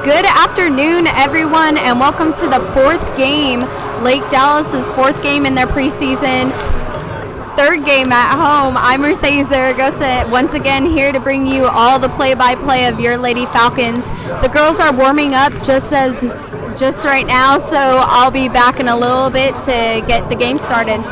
Good afternoon, everyone, and welcome to the fourth game, Lake Dallas's fourth game in their preseason, third game at home. I'm Mercedes Zaragoza, once again here to bring you all the play-by-play of your Lady Falcons. The girls are warming up just right now, so I'll be back in a little bit to get the game started.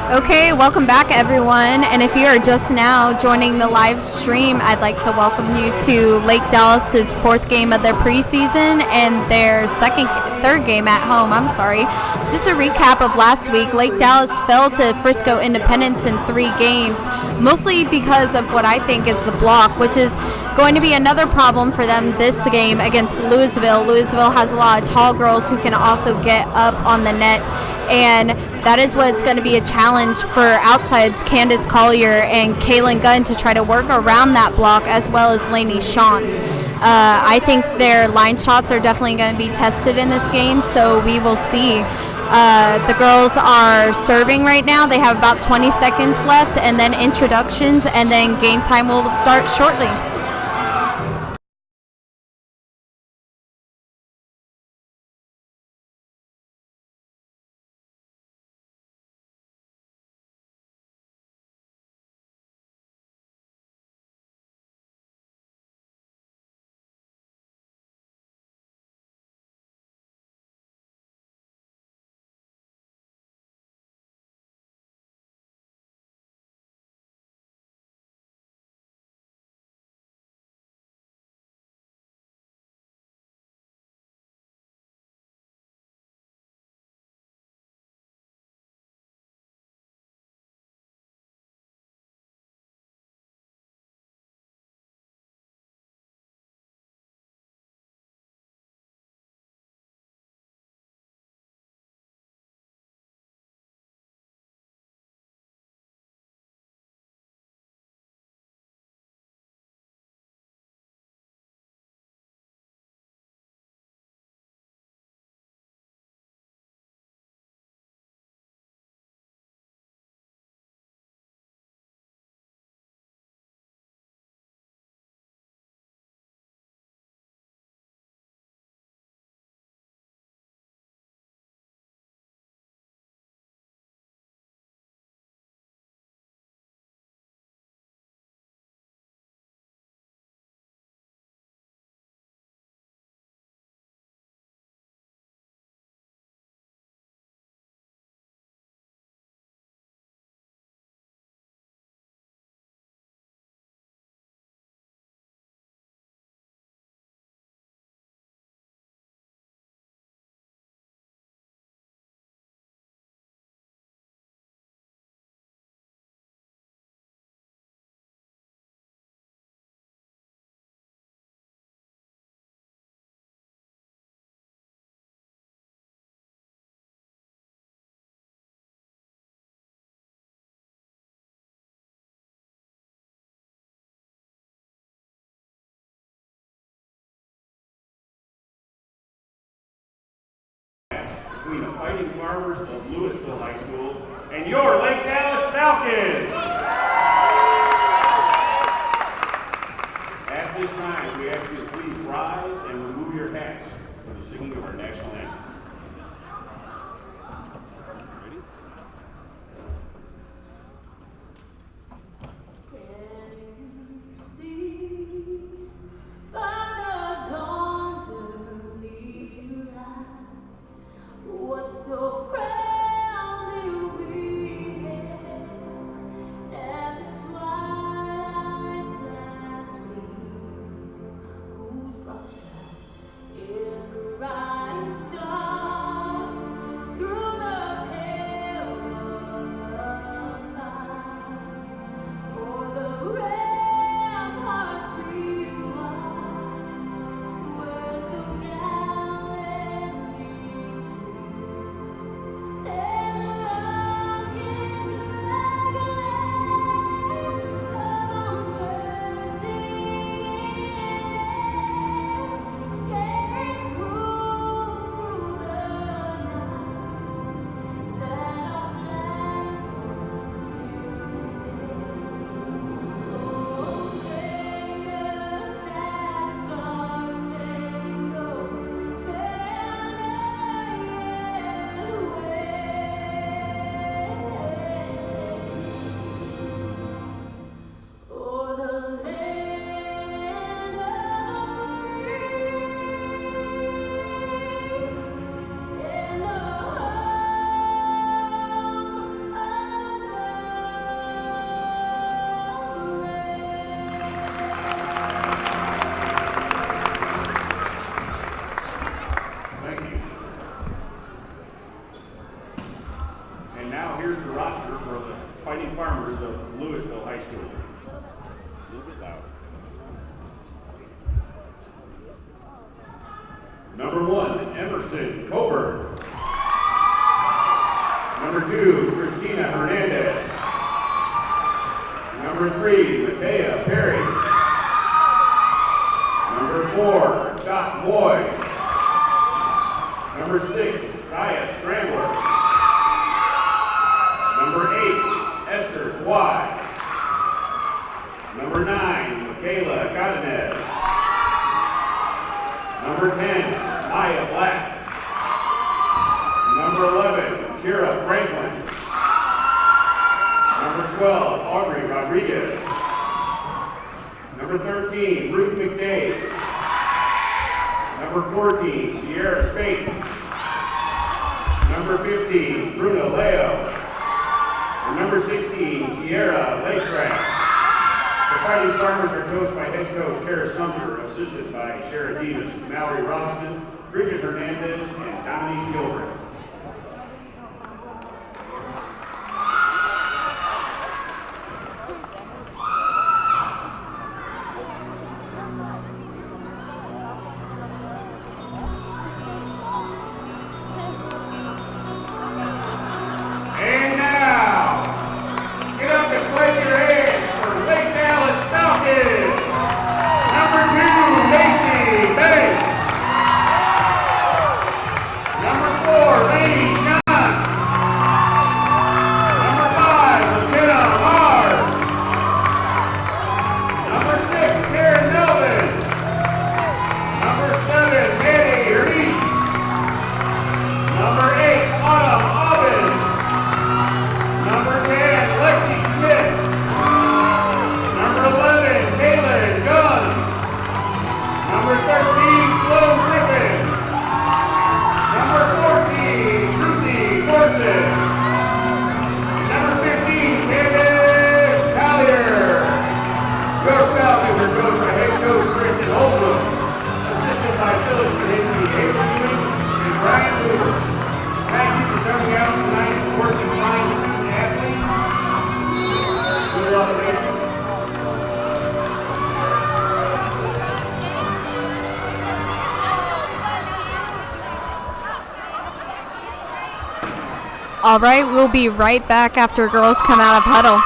Okay, welcome back everyone. And if you are just now joining the live stream, I'd like to welcome you to Lake Dallas's fourth game of their preseason and their third game at home. I'm sorry. Just a recap of last week, Lake Dallas fell to Frisco Independence in 3 games, mostly because of what I think is the block, which is going to be another problem for them this game against Lewisville. Lewisville has a lot of tall girls who can also get up on the net, and that is what's going to be a challenge for outsides Candace Collier and Kaylin Gunn to try to work around that block, as well as Lainey Shantz. I think their line shots are definitely going to be tested in this game, so we will see. The girls are serving right now. They have about 20 seconds left, and then introductions, and then game time will start shortly. Between the Fighting Farmers of Lewisville High School and your Lake Dallas Falcons. At this time, we ask you to please rise and remove your hats for the singing of our national anthem. So proudly we hailed Lewisville High School. A little bit louder. Number 1, Emerson Coburn. Number 2, Christina Hernandez. Number 3, Matea Perry. Number 4, Dot Moy. Number 6, Zaya Scrambler. Number 8, Esther Dwyer. Number 9, Michaela Godinez. Number 10, Maya Black. Number 11, Kira Franklin. Number 12, Audrey Rodriguez. Number 13, Ruth McDade. Number 14, Sierra Spate. Number 15, Bruno Leo. And number 16, Kiera Lacetrack. The Fighting Farmers are coached by head coach Kara Sumner, assisted by Shara Davis, Mallory Rossman, Bridget Hernandez, and Dominique Gilbert. All right, we'll be right back after girls come out of huddle.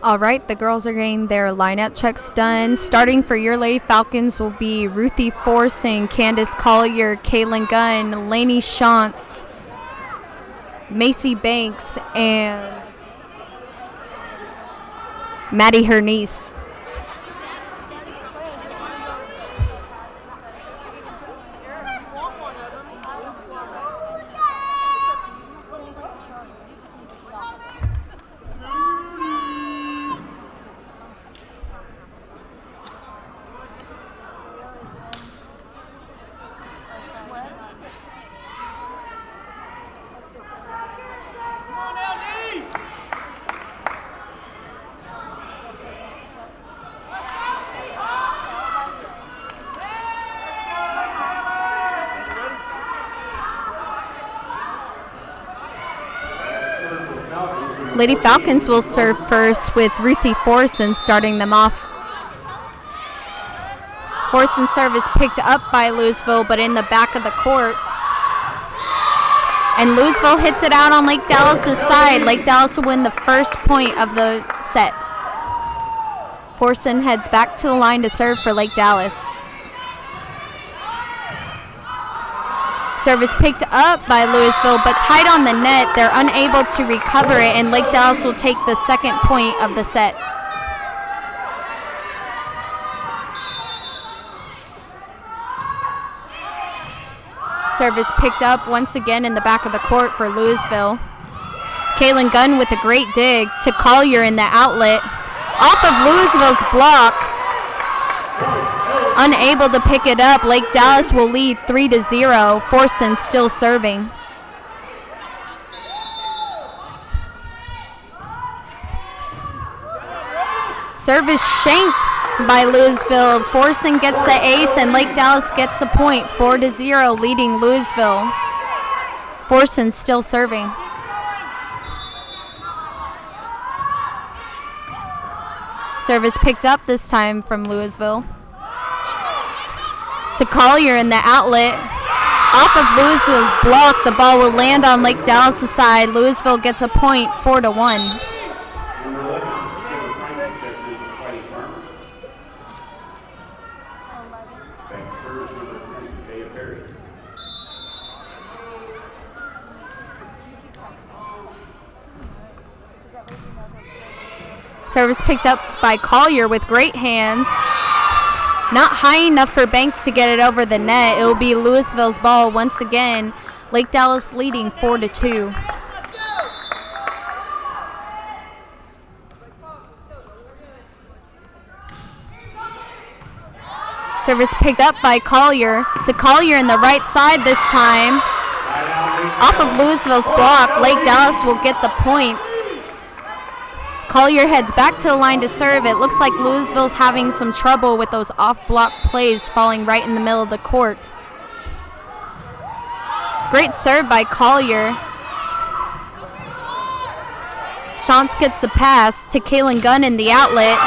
All right, the girls are getting their lineup checks done. Starting for your Lady Falcons will be Ruthie Forson, Candace Collier, Kaylin Gunn, Lainey Shantz, Macy Banks, and Maddie Hernice. Lady Falcons will serve first with Ruthie Forson starting them off. Forson's serve is picked up by Lewisville, but in the back of the court. And Lewisville hits it out on Lake Dallas' side. Lake Dallas will win the first point of the set. Forson heads back to the line to serve for Lake Dallas. Service picked up by Lewisville, but tight on the net. They're unable to recover it, and Lake Dallas will take the second point of the set. Service picked up once again in the back of the court for Lewisville. Kaylin Gunn with a great dig to Collier in the outlet. Off of Lewisville's block. Unable to pick it up, Lake Dallas will lead 3-0. Forson still serving. Service shanked by Lewisville. Forson gets the ace and Lake Dallas gets the point. 4-0 leading Lewisville. Forson still serving. Service picked up this time from Lewisville. To Collier in the outlet. Off of Lewisville's block, the ball will land on Lake Dallas' side. Lewisville gets a point, 4-1. Service picked up by Collier with great hands. Not high enough for Banks to get it over the net. It will be Lewisville's ball once again. Lake Dallas leading 4-2. Service picked up by Collier. To Collier in the right side this time. Off of Lewisville's block, Lake Dallas will get the point. Collier heads back to the line to serve. It looks like Lewisville's having some trouble with those off-block plays falling right in the middle of the court. Great serve by Collier. Shantz gets the pass to Kaylin Gunn in the outlet.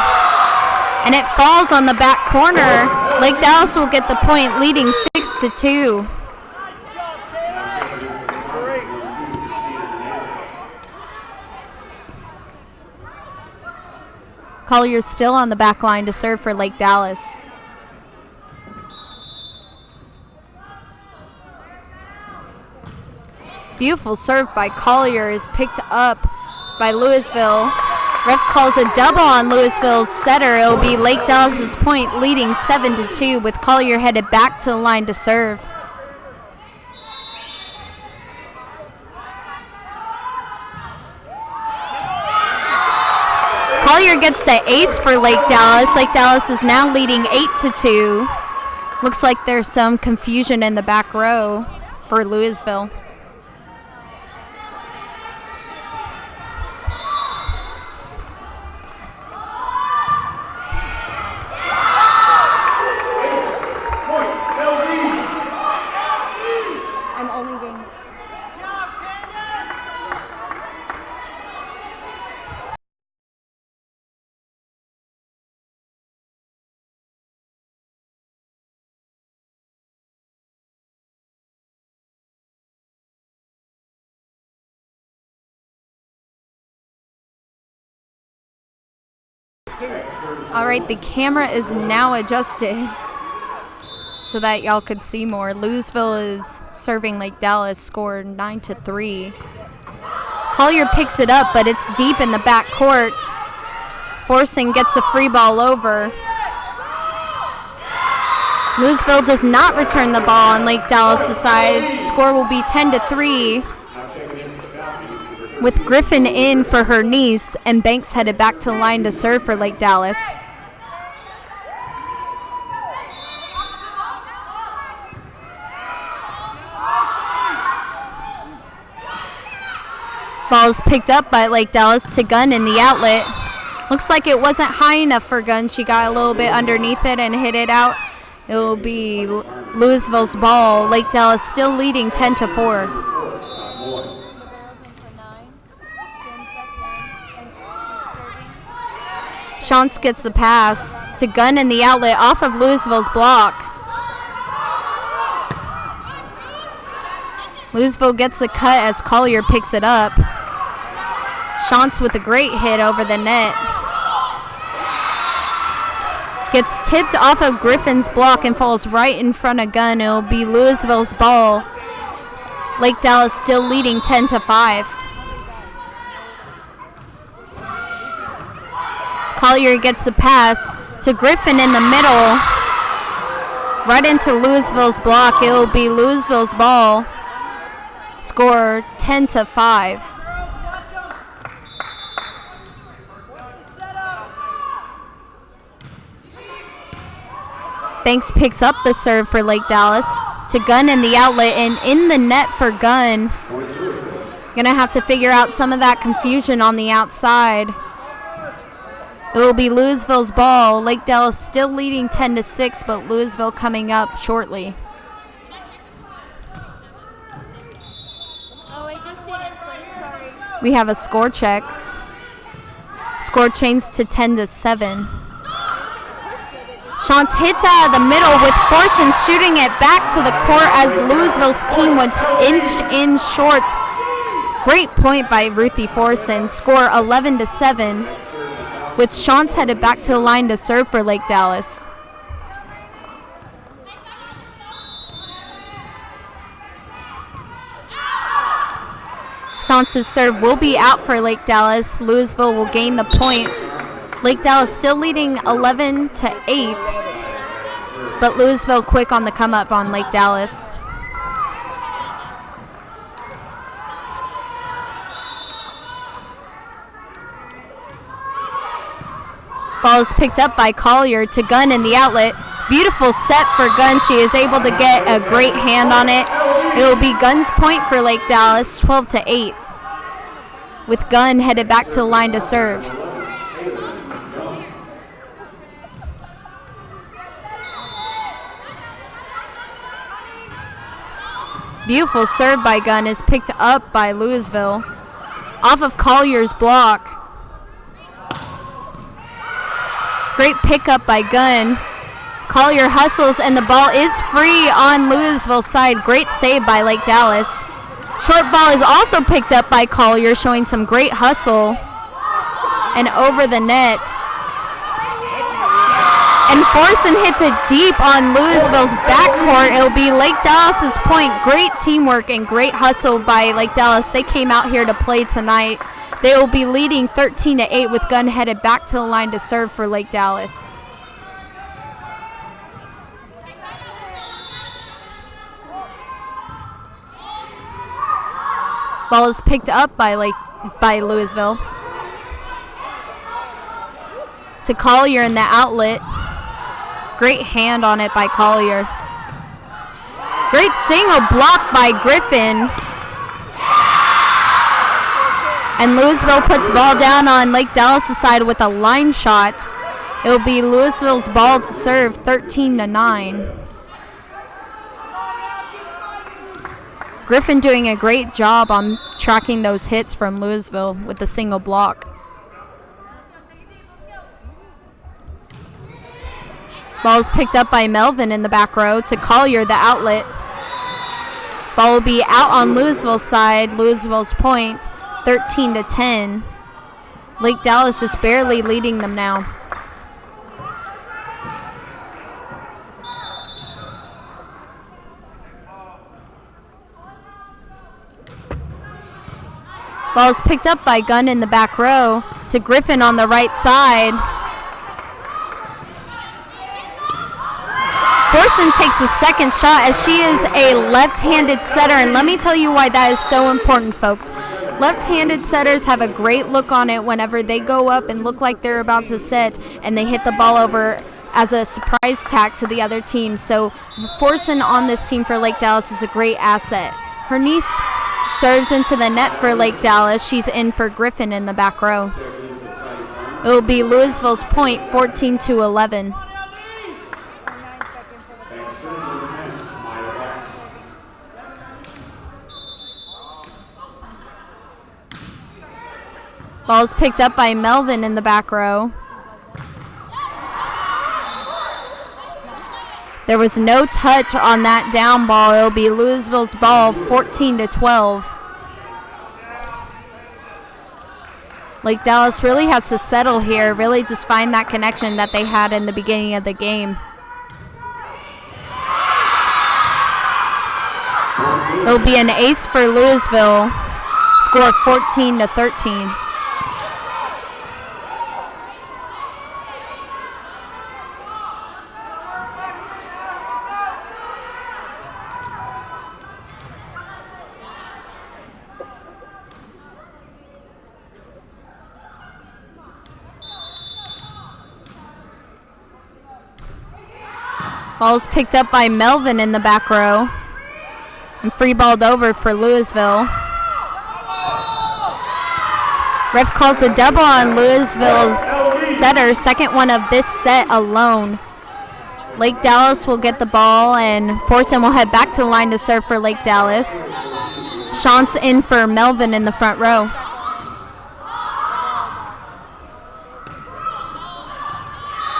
And it falls on the back corner. Lake Dallas will get the point, leading 6-2. Collier's still on the back line to serve for Lake Dallas. Beautiful serve by Collier is picked up by Lewisville. Ref calls a double on Lewisville's setter. It will be Lake Dallas's point, leading 7-2 with Collier headed back to the line to serve. Collier gets the ace for Lake Dallas. Lake Dallas is now leading 8-2. Looks like there's some confusion in the back row for Lewisville. I'm only getting All right, the camera is now adjusted so that y'all could see more. Lewisville is serving Lake Dallas, scored 9-3. Collier picks it up, but it's deep in the back court. Forson gets the free ball over. Lewisville does not return the ball on Lake Dallas' side. Score will be 10-3. With Griffin in for her niece, and Banks headed back to the line to serve for Lake Dallas. Ball is picked up by Lake Dallas to Gunn in the outlet. Looks like it wasn't high enough for Gunn. She got a little bit underneath it and hit it out. It will be Lewisville's ball. Lake Dallas still leading 10-4. Shantz gets the pass to Gunn in the outlet off of Lewisville's block. Lewisville gets the cut as Collier picks it up. Shantz with a great hit over the net. Gets tipped off of Griffin's block and falls right in front of Gunn. It'll be Lewisville's ball. Lake Dallas still leading 10-5. Collier gets the pass to Griffin in the middle. Right into Lewisville's block. It will be Lewisville's ball. Score 10-5. Banks picks up the serve for Lake Dallas to Gunn in the outlet and in the net for Gunn. Gonna have to figure out some of that confusion on the outside. It will be Lewisville's ball. Lake Dallas still leading 10-6, but Lewisville coming up shortly. We have a score check. Score changed to 10-7. Shantz hits out of the middle with Forson shooting it back to the court as Lewisville's team went inched in short. Great point by Ruthie Forson. Score 11-7 with Shantz headed back to the line to serve for Lake Dallas. Shantz's serve will be out for Lake Dallas. Lewisville will gain the point. Lake Dallas still leading 11-8, but Lewisville quick on the come up on Lake Dallas. Ball is picked up by Collier to Gunn in the outlet. Beautiful set for Gunn. She is able to get a great hand on it. It will be Gunn's point for Lake Dallas, 12-8, with Gunn headed back to the line to serve. Beautiful serve by Gunn is picked up by Lewisville off of Collier's block. Great pickup by Gunn. Collier hustles and the ball is free on Lewisville's side. Great save by Lake Dallas. Short ball is also picked up by Collier, showing some great hustle and over the net. And Forson hits it deep on Lewisville's backcourt. It'll be Lake Dallas's point. Great teamwork and great hustle by Lake Dallas. They came out here to play tonight. They will be leading 13-8 with Gunn headed back to the line to serve for Lake Dallas. Ball is picked up by Lewisville. To Collier in the outlet. Great hand on it by Collier. Great single block by Griffin. And Lewisville puts ball down on Lake Dallas' side with a line shot. It will be Lewisville's ball to serve, 13-9. Griffin doing a great job on tracking those hits from Lewisville with the single block. Ball is picked up by Melvin in the back row to Collier, the outlet. Ball will be out on Lewisville's side. Lewisville's point, 13-10. Lake Dallas just barely leading them now. Ball is picked up by Gunn in the back row to Griffin on the right side. Forson takes a second shot as she is a left-handed setter, and let me tell you why that is so important, folks. Left-handed setters have a great look on it whenever they go up and look like they're about to set and they hit the ball over as a surprise tack to the other team. So Forson on this team for Lake Dallas is a great asset. Her niece serves into the net for Lake Dallas. She's in for Griffin in the back row. It will be Lewisville's point, 14-11. Ball's picked up by Melvin in the back row. There was no touch on that down ball. It'll be Lewisville's ball, 14-12. Lake Dallas really has to settle here, really just find that connection that they had in the beginning of the game. It will be an ace for Lewisville. Score 14-13. Ball's picked up by Melvin in the back row. And free balled over for Lewisville. Ref calls a double on Lewisville's setter, second one of this set alone. Lake Dallas will get the ball, and Forsen will head back to the line to serve for Lake Dallas. Shantz in for Melvin in the front row.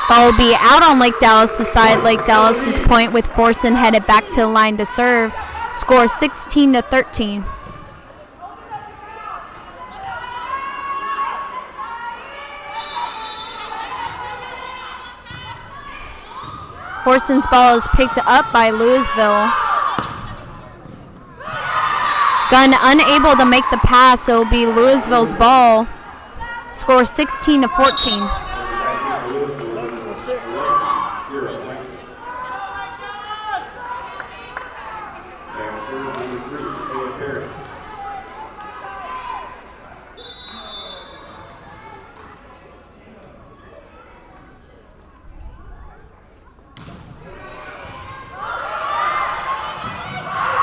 Ball will be out on Lake Dallas' side. Lake Dallas' point with Forsen headed back to the line to serve. Score 16-13. Forsen's ball is picked up by Lewisville. Gunn unable to make the pass, so it will be Lewisville's ball. Score 16-14.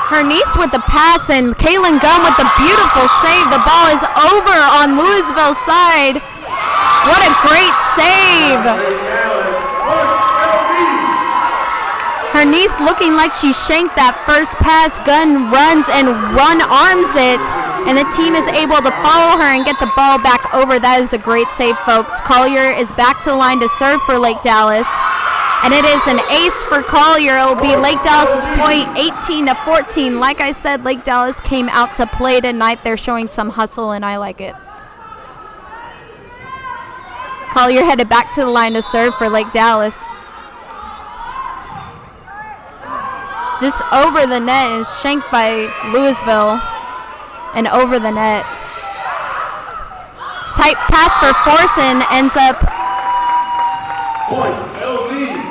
Hernice with the pass and Kaylin Gunn with the beautiful save. The ball is over on Lewisville's side. What a great save. Hernice looking like she shanked that first pass. Gunn runs and one-arms it, and the team is able to follow her and get the ball back over. That is a great save, folks. Collier is back to the line to serve for Lake Dallas. And it is an ace for Collier. It will be Lake Dallas' point, 18-14. Like I said, Lake Dallas came out to play tonight. They're showing some hustle, and I like it. Collier headed back to the line to serve for Lake Dallas. Just over the net and shanked by Lewisville. And over the net. Tight pass for Forsen ends up. Point, LV.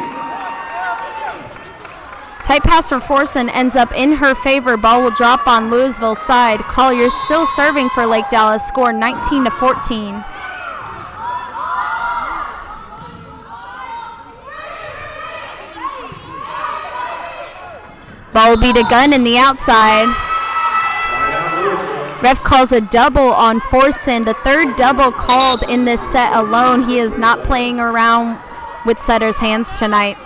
Tight pass for Forsen ends up in her favor. Ball will drop on Lewisville's side. Collier still serving for Lake Dallas. Score 19-14. Ball will be to Gunn in the outside. Ref calls a double on Forsen. The third double called in this set alone. He is not playing around with setters' hands tonight.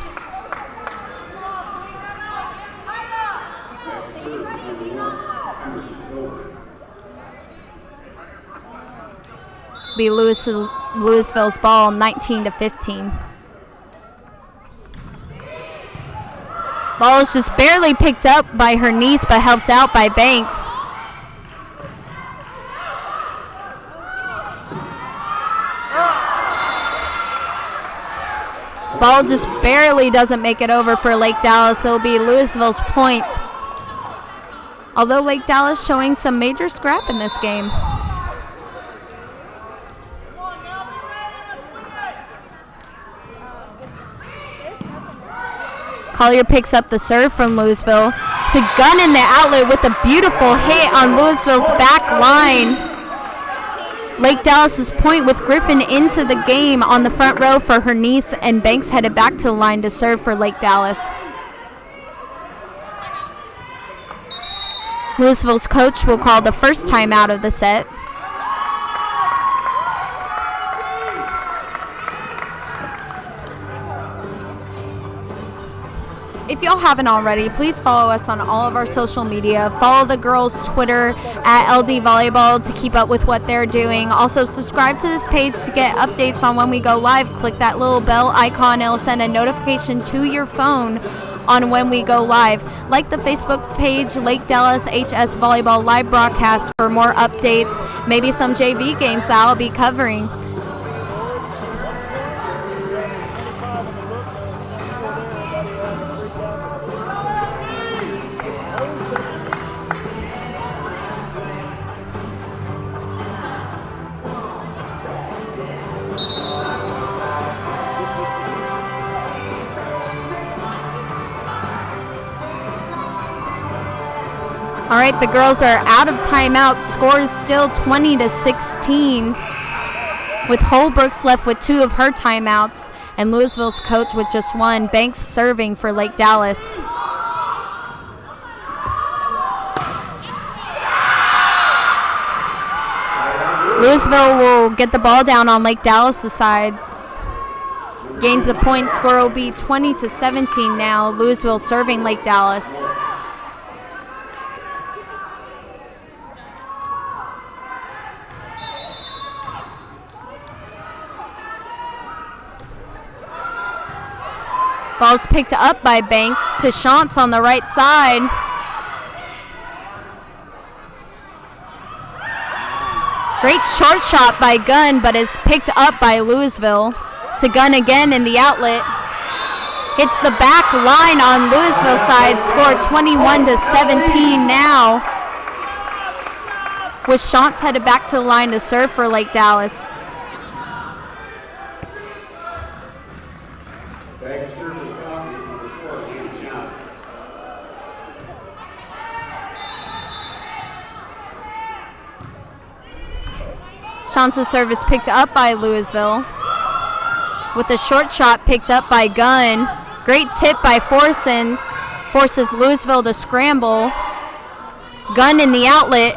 Be Lewisville's ball, 19-15. Ball is just barely picked up by Hernice, but helped out by Banks. Ball just barely doesn't make it over for Lake Dallas. It'll be Lewisville's point. Although Lake Dallas showing some major scrap in this game. Collier picks up the serve from Lewisville to Gunn in the outlet with a beautiful hit on Lewisville's back line. Lake Dallas's point with Griffin into the game on the front row for Hernice, and Banks headed back to the line to serve for Lake Dallas. Lewisville's coach will call the first timeout of the set. If y'all haven't already, please follow us on all of our social media. Follow the girls' Twitter at LD Volleyball to keep up with what they're doing. Also, subscribe to this page to get updates on when we go live. Click that little bell icon. It'll send a notification to your phone on when we go live. Like the Facebook page, Lake Dallas HS Volleyball live broadcast for more updates, maybe some JV games that I'll be covering. All right, the girls are out of timeout. Score is still 20-16 with Holbrook's left with 2 of her timeouts and Lewisville's coach with just 1. Banks serving for Lake Dallas. Lewisville will get the ball down on Lake Dallas' side. Gains a point. Score will be 20-17 now. Lewisville serving Lake Dallas. Ball's picked up by Banks to Shantz on the right side. Great short shot by Gunn, but is picked up by Lewisville. To Gunn again in the outlet. Hits the back line on Lewisville's side. Score 21-17 now. With Shantz headed back to the line to serve for Lake Dallas. Shantz's service picked up by Lewisville. With a short shot picked up by Gunn. Great tip by Forson. Forces Lewisville to scramble. Gunn in the outlet.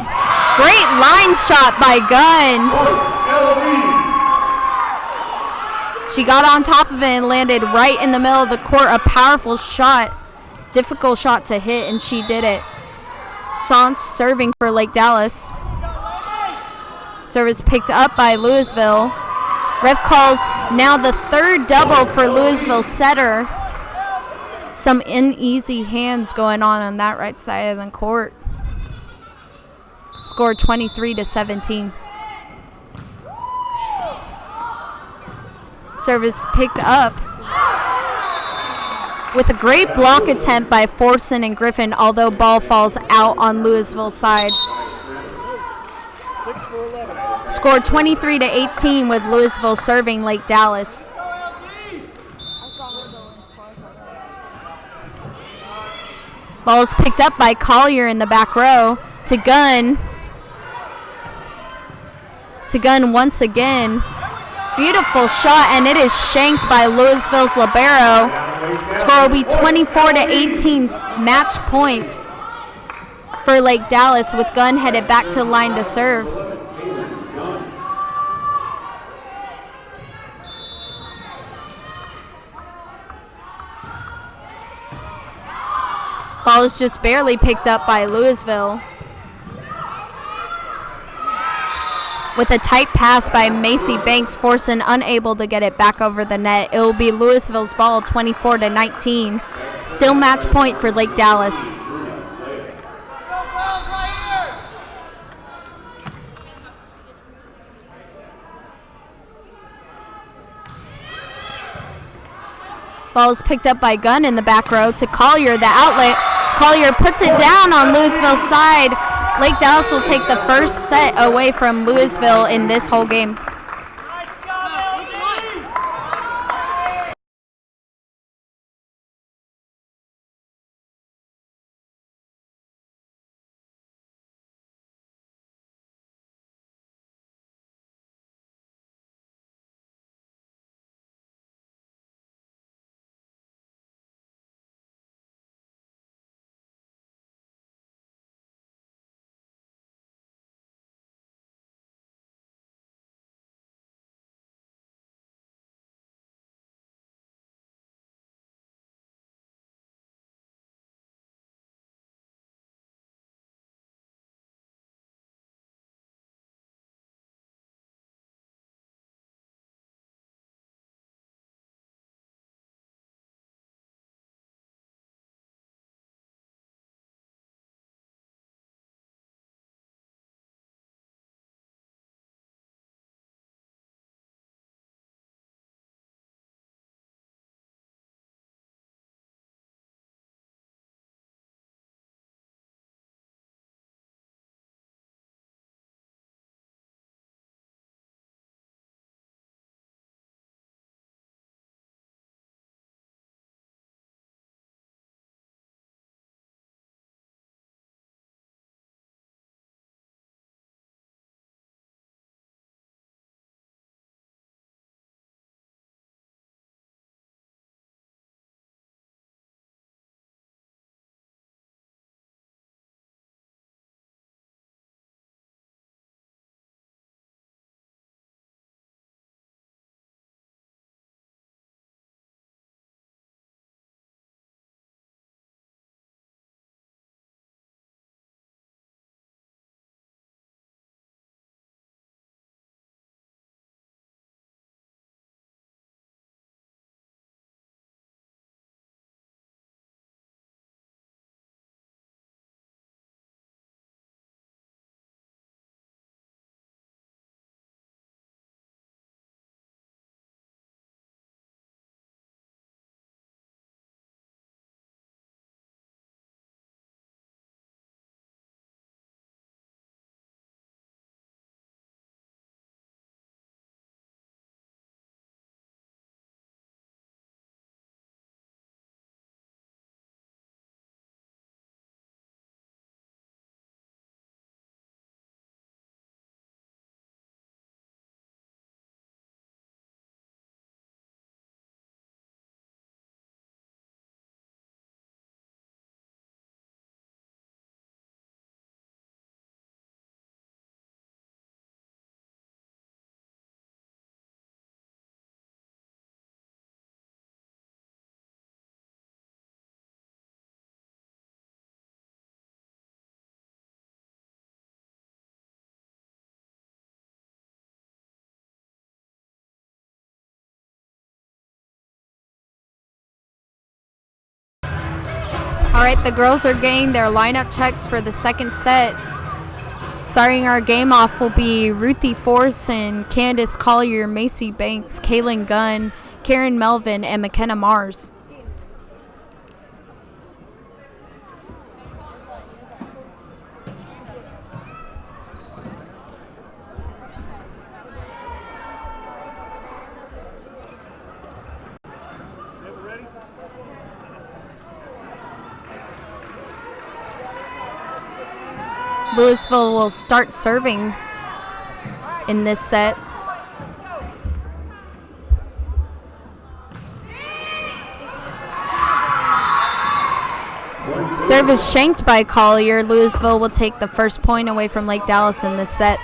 Great line shot by Gunn. She got on top of it and landed right in the middle of the court. A powerful shot. Difficult shot to hit, and she did it. Shantz serving for Lake Dallas. Service picked up by Lewisville. Ref calls now the 3rd double for Lewisville setter. Some uneasy hands going on that right side of the court. Score 23-17. Service picked up with a great block attempt by Forson and Griffin, although ball falls out on Lewisville's side. Score 23-18 with Lewisville serving Lake Dallas. Ball is picked up by Collier in the back row to Gunn. To Gunn once again. Beautiful shot, and it is shanked by Lewisville's libero. Score will be 24-18 match point for Lake Dallas, with Gunn headed back to the line to serve. Ball is just barely picked up by Lewisville. With a tight pass by Macy Banks, Forson unable to get it back over the net. It will be Lewisville's ball, 24-19. Still match point for Lake Dallas. Ball is picked up by Gunn in the back row to Collier, the outlet. Collier puts it down on Lewisville's side. Lake Dallas will take the first set away from Lewisville in this whole game. All right, the girls are getting their lineup checks for the second set. Starting our game off will be Ruthie Forson, Candace Collier, Macy Banks, Kaylin Gunn, Karen Melvin, and McKenna Mars. Lewisville will start serving in this set. Serve is shanked by Collier. Lewisville will take the first point away from Lake Dallas in this set.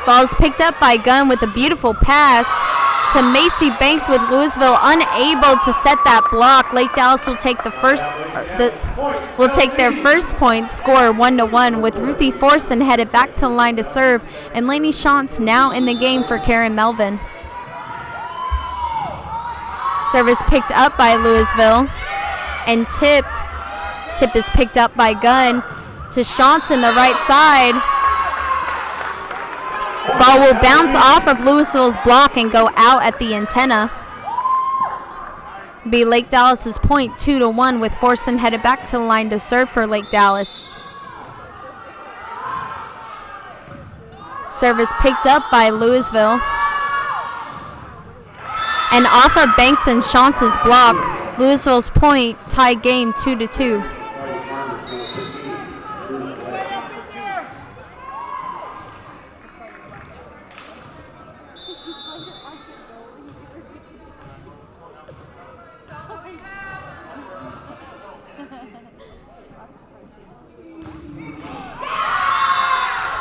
Ball's picked up by Gunn with a beautiful pass to Macy Banks with Lewisville unable to set that block. Lake Dallas will take their first point, score 1-1 with Ruthie Forson headed back to the line to serve, and Lainey Shantz now in the game for Karen Melvin. Service picked up by Lewisville and tipped. Tip is picked up by Gunn to Shantz in the right side. Ball will bounce off of Lewisville's block and go out at the antenna. Be Lake Dallas's point, 2-1, with Forson headed back to the line to serve for Lake Dallas. Service picked up by Lewisville. And off of Banks and Shantz's block, Lewisville's point, tie game 2-2.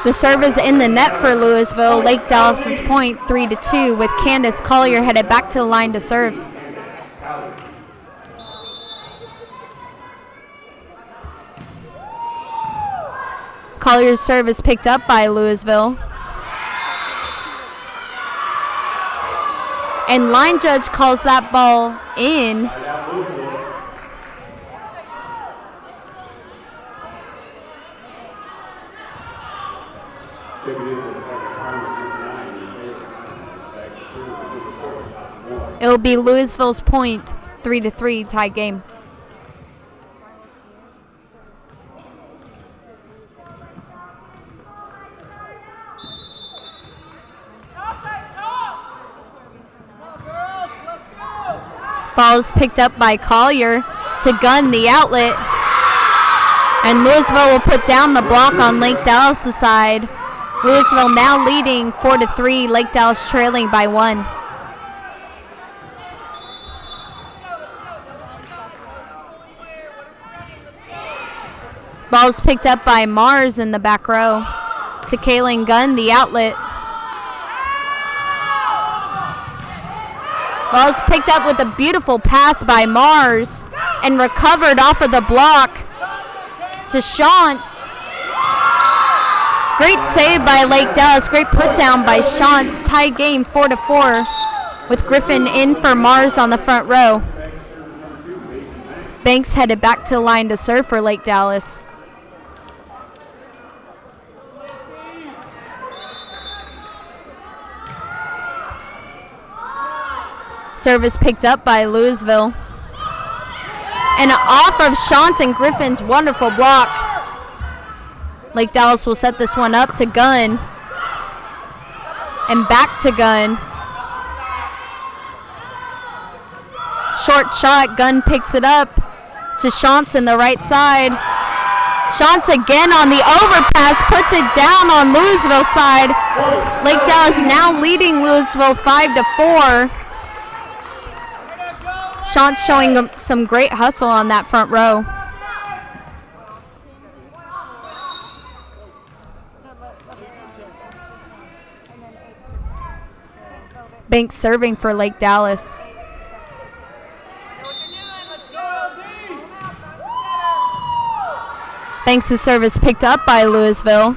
The serve is in the net for Lewisville. Lake Dallas's point, 3-2, with Candace Collier headed back to the line to serve. Collier's serve is picked up by Lewisville. And line judge calls that ball in. It will be Lewisville's point, 3-3, tie game. Ball is picked up by Collier to Gunn the outlet. And Lewisville will put down the block on Lake Dallas' side. Lewisville now leading 4-3, Lake Dallas trailing by 1. Ball's picked up by Mars in the back row to Kaylin Gunn, the outlet. Ball's picked up with a beautiful pass by Mars and recovered off of the block to Shantz. Great save by Lake Dallas. Great put down by Shantz. Tie game 4-4 with Griffin in for Mars on the front row. Banks headed back to the line to serve for Lake Dallas. Service picked up by Lewisville. And off of Shantz and Griffin's wonderful block. Lake Dallas will set this one up to Gunn. And back to Gunn. Short shot, Gunn picks it up to Shantz in the right side. Shantz again on the overpass, puts it down on Lewisville's side. Lake Dallas now leading Lewisville 5-4. Shantz showing some great hustle on that front row. Banks serving for Lake Dallas. Banks' service picked up by Lewisville.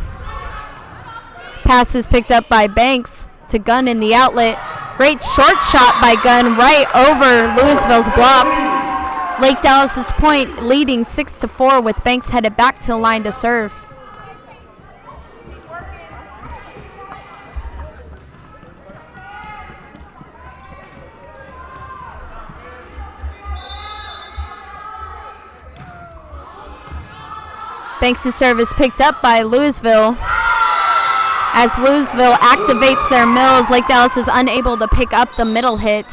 Pass is picked up by Banks to Gunn in the outlet. Great short shot by Gunn right over Lewisville's block. Lake Dallas's point leading 6-4 with Banks headed back to the line to serve. Banks' service picked up by Lewisville. As Lewisville activates their mills, Lake Dallas is unable to pick up the middle hit.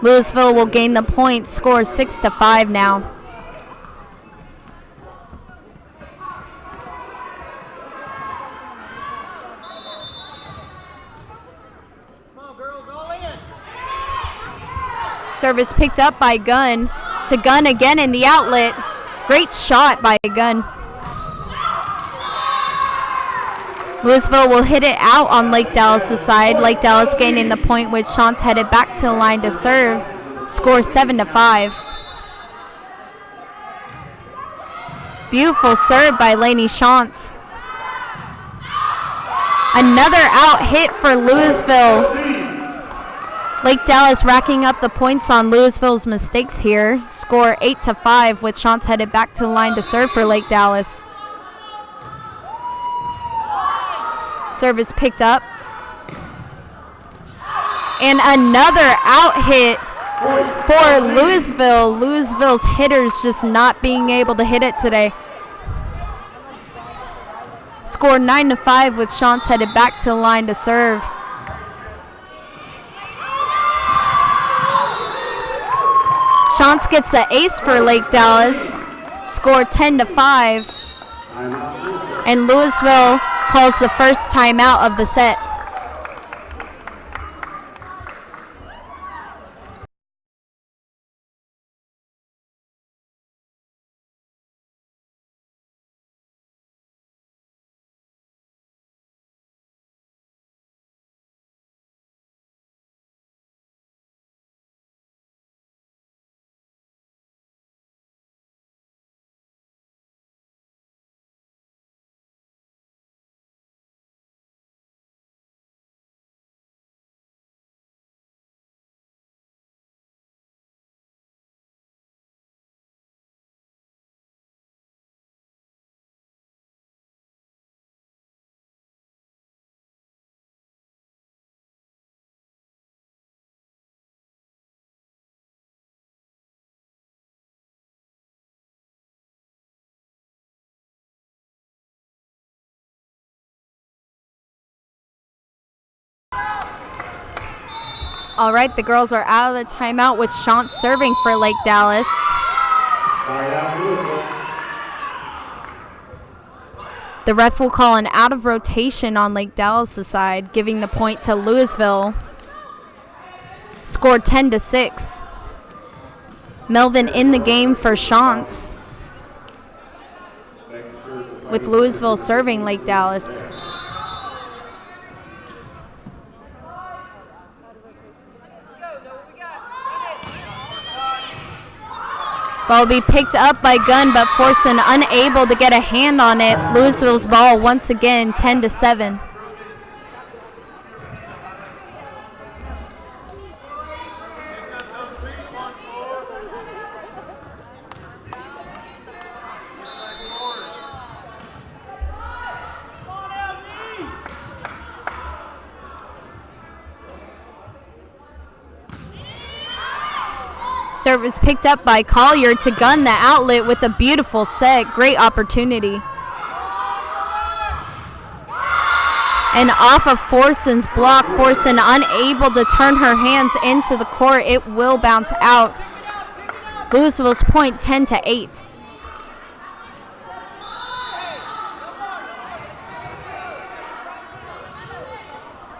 Lewisville will gain the point, score 6-5 now. Service picked up by Gunn to Gunn again in the outlet. Great shot by Gunn. Lewisville will hit it out on Lake Dallas' side. Lake Dallas gaining the point with Shantz headed back to the line to serve. Score 7-5. Beautiful serve by Lainey Shantz. Another out hit for Lewisville. Lake Dallas racking up the points on Lewisville's mistakes here. Score 8-5 with Shantz headed back to the line to serve for Lake Dallas. Service picked up. And another out hit for Lewisville. Lewisville's hitters just not being able to hit it today. Score 9-5 with Shantz headed back to the line to serve. Shantz gets the ace for Lake Dallas. Score 10-5. And Lewisville calls the first timeout of the set. All right, the girls are out of the timeout with Shantz serving for Lake Dallas. The ref will call an out of rotation on Lake Dallas' side, giving the point to Lewisville. Score 10-6. Melvin in the game for Shantz, with Lewisville serving Lake Dallas. Ball will be picked up by Gunn, but Forson unable to get a hand on it. Lewisville's ball once again, 10-7. Service picked up by Collier to Gunn the outlet with a beautiful set. Great opportunity. And off of Forson's block, Forson unable to turn her hands into the court. It will bounce out. Lewisville's point 10-8.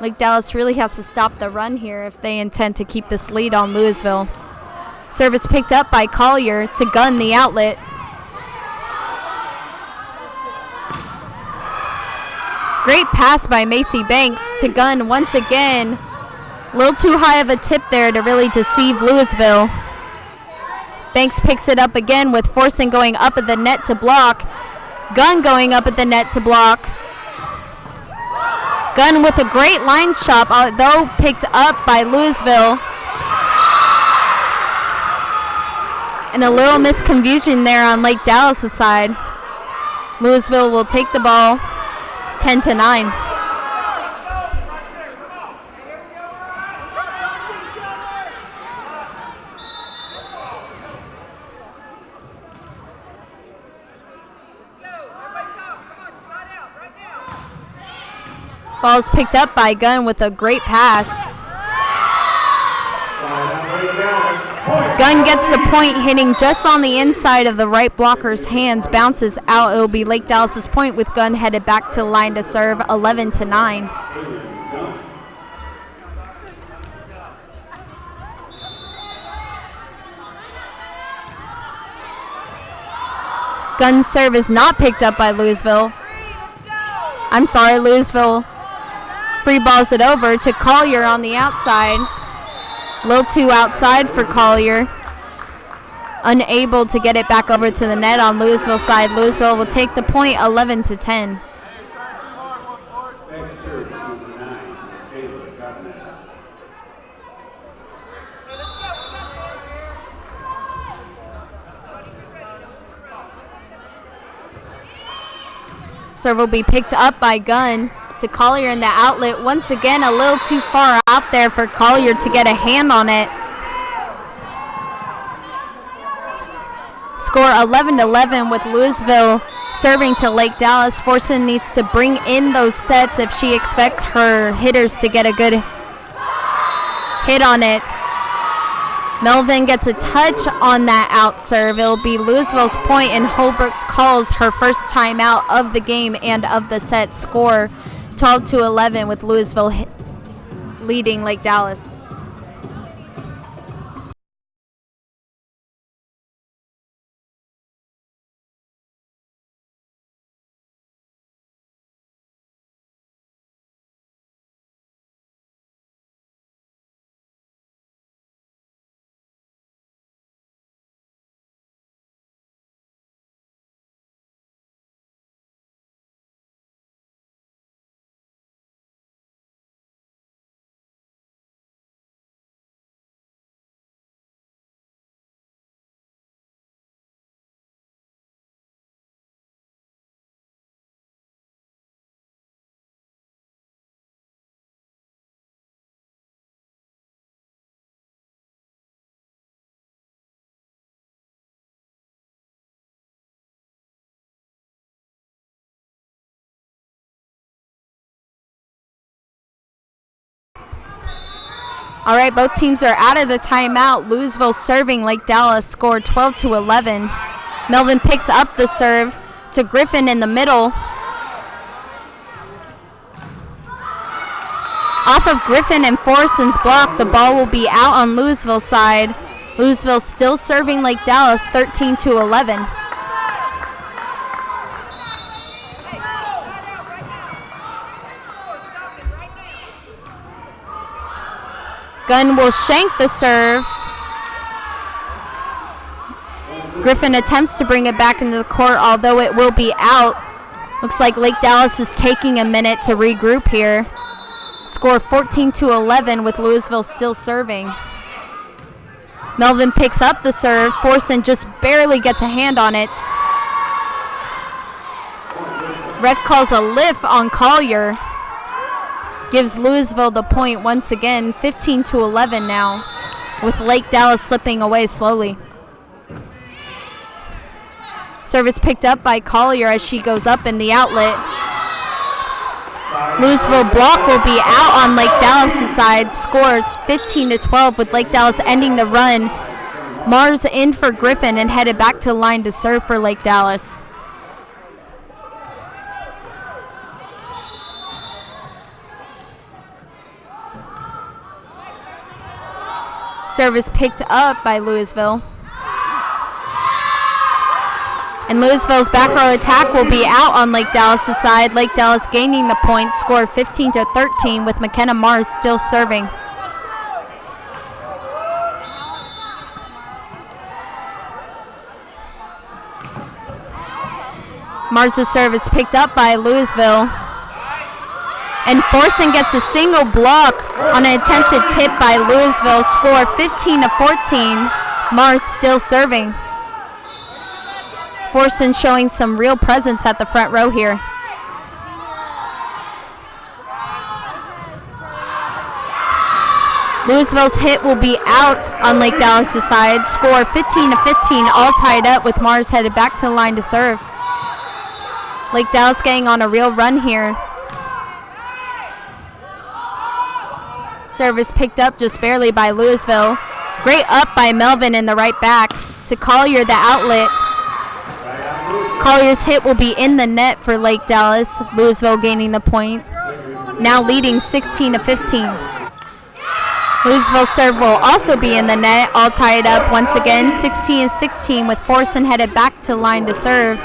Lake Dallas really has to stop the run here if they intend to keep this lead on Lewisville. Service picked up by Collier to Gunn the outlet. Great pass by Macy Banks to Gunn once again. A little too high of a tip there to really deceive Lewisville. Banks picks it up again with Forson going up at the net to block. Gunn going up at the net to block. Gunn with a great line shot, although picked up by Lewisville. And a little misconfusion there on Lake Dallas' side. Lewisville will take the ball 10-9. Ball's picked up by Gunn with a great pass. Gunn gets the point, hitting just on the inside of the right blocker's hands, bounces out. It will be Lake Dallas's point with Gunn headed back to the line to serve 11-9. Gunn's serve is not picked up by Lewisville. I'm sorry, Lewisville free balls it over to Collier on the outside. A little too outside for Collier. Unable to get it back over to the net on Lewisville's side. Lewisville will take the point 11-10. Serve will be picked up by Gunn to Collier in the outlet. Once again, a little too far out there for Collier to get a hand on it. Score 11-11 with Lewisville serving to Lake Dallas. Forson needs to bring in those sets if she expects her hitters to get a good hit on it. Melvin gets a touch on that out serve. It'll be Lewisville's point, and Holbrooks calls her first timeout of the game and of the set. Score 12-11 with Lewisville leading Lake Dallas. All right, both teams are out of the timeout. Lewisville serving Lake Dallas, score 12-11. Melvin picks up the serve to Griffin in the middle. Off of Griffin and Forson's block, the ball will be out on Lewisville's side. Lewisville still serving Lake Dallas, 13-11. Gunn will shank the serve. Griffin attempts to bring it back into the court, although it will be out. Looks like Lake Dallas is taking a minute to regroup here. Score 14-11 with Lewisville still serving. Melvin picks up the serve. Forson just barely gets a hand on it. Ref calls a lift on Collier. Gives Lewisville the point once again, 15-11 now, with Lake Dallas slipping away slowly. Service picked up by Collier as she goes up in the outlet. Lewisville block will be out on Lake Dallas' side, score 15-12 with Lake Dallas ending the run. Mars in for Griffin and headed back to the line to serve for Lake Dallas. Service picked up by Lewisville. And Lewisville's back row attack will be out on Lake Dallas' side. Lake Dallas gaining the point, score 15-13 with McKenna Mars still serving. Mars' serve is picked up by Lewisville. And Forson gets a single block on an attempted tip by Lewisville. Score 15-14. Mars still serving. Forson showing some real presence at the front row here. Lewisville's hit will be out on Lake Dallas' side. Score 15-15, all tied up with Mars headed back to the line to serve. Lake Dallas getting on a real run here. Service picked up just barely by Lewisville. Great up by Melvin in the right back. To Collier, the outlet. Collier's hit will be in the net for Lake Dallas. Lewisville gaining the point. Now leading 16-15. Lewisville's serve will also be in the net, all tied up once again, 16-16 with Forson headed back to line to serve.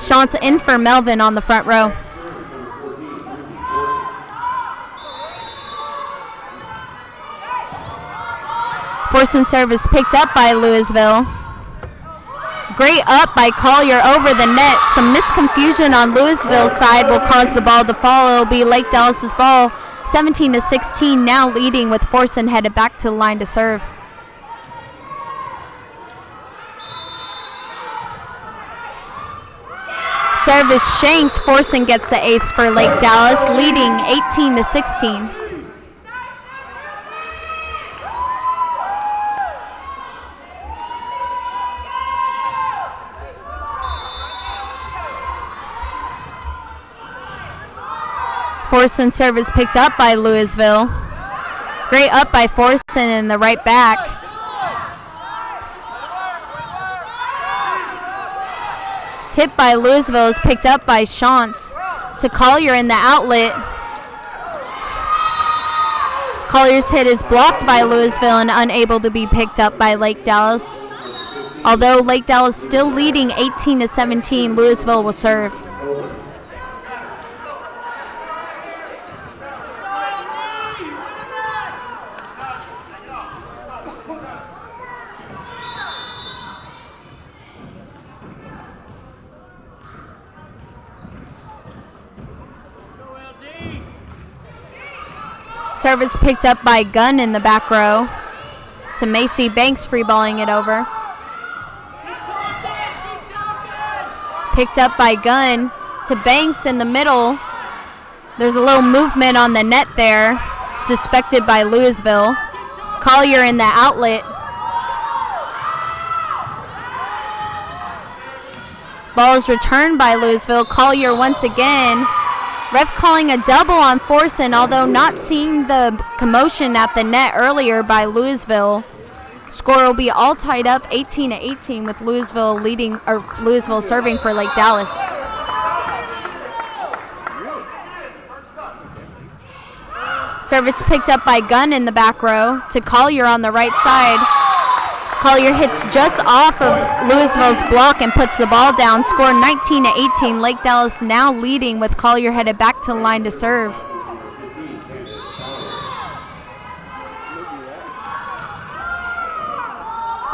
Shots in for Melvin on the front row. Forson serve is picked up by Lewisville. Great up by Collier over the net. Some misconfusion on Lewisville's side will cause the ball to fall. It will be Lake Dallas's ball, 17-16, now leading with Forson headed back to the line to serve. Serve is shanked. Forson gets the ace for Lake Dallas, leading 18-16. Forson serve is picked up by Lewisville. Great up by Forson in the right back. Tip by Lewisville is picked up by Shantz. To Collier in the outlet. Collier's hit is blocked by Lewisville and unable to be picked up by Lake Dallas. Although Lake Dallas still leading 18-17, Lewisville will serve. Service picked up by Gunn in the back row. To Macy Banks, free balling it over. Picked up by Gunn to Banks in the middle. There's a little movement on the net there, suspected by Lewisville. Collier in the outlet. Ball is returned by Lewisville. Collier once again. Ref calling a double on Forson, although not seeing the commotion at the net earlier by Lewisville. Score will be all tied up 18-18 with Lewisville leading, or Lewisville serving for Lake Dallas. Service picked up by Gunn in the back row to Collier on the right side. Collier hits just off of Lewisville's block and puts the ball down. Score 19-18. Lake Dallas now leading with Collier headed back to the line to serve.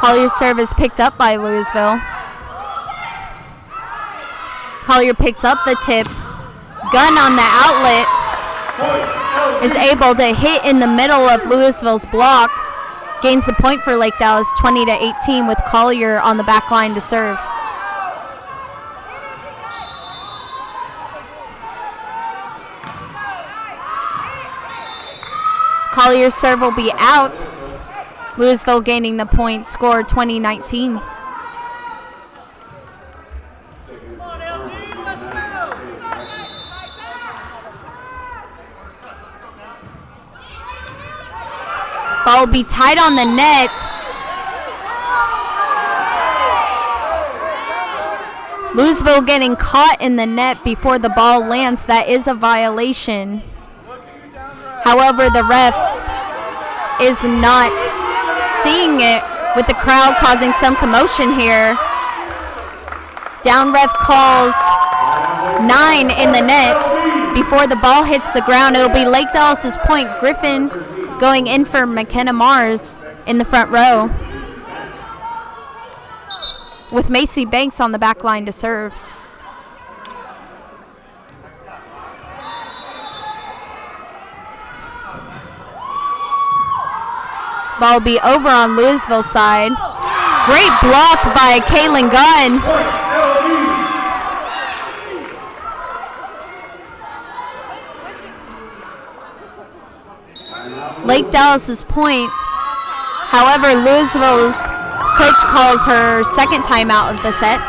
Collier's serve is picked up by Lewisville. Collier picks up the tip. Gunn on the outlet is able to hit in the middle of Lewisville's block. Gains the point for Lake Dallas, 20-18 with Collier on the back line to serve. Collier's serve will be out. Lewisville gaining the point, score 20-19. Ball will be tied on the net. Lewisville getting caught in the net before the ball lands. That is a violation. However, the ref is not seeing it, with the crowd causing some commotion here. Down ref calls 9 in the net before the ball hits the ground. It will be Lake Dallas's point. Griffin going in for McKenna Mars in the front row, with Macy Banks on the back line to serve. Ball will be over on Lewisville's side. Great block by Kaylin Gunn. Lake Dallas's point. However, Lewisville's coach calls her second timeout of the set.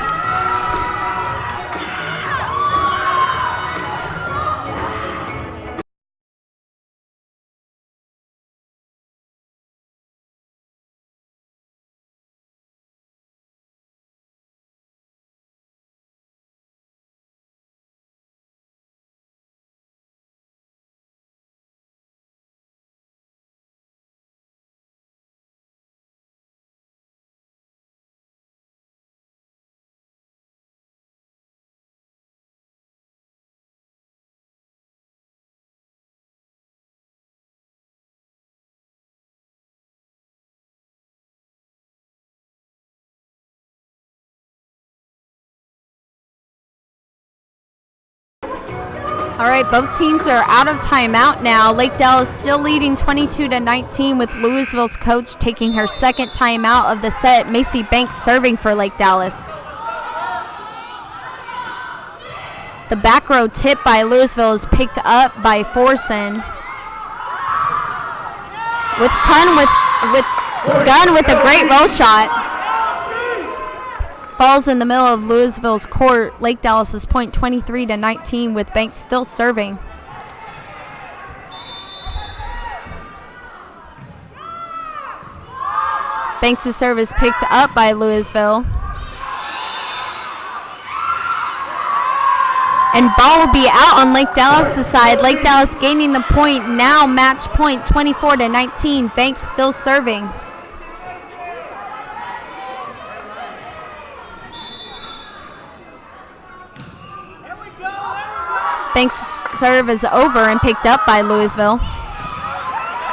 All right, both teams are out of timeout now. Lake Dallas still leading 22-19 with Lewisville's coach taking her second timeout of the set. Macy Banks serving for Lake Dallas. The back row tip by Lewisville is picked up by Forson. Gunn with a great roll shot. Falls in the middle of Lewisville's court. Lake Dallas's point 23-19 with Banks still serving. Banks' serve is picked up by Lewisville. And ball will be out on Lake Dallas' side. Lake Dallas gaining the point now, match point 24-19. Banks still serving. Banks' serve is over and picked up by Lewisville.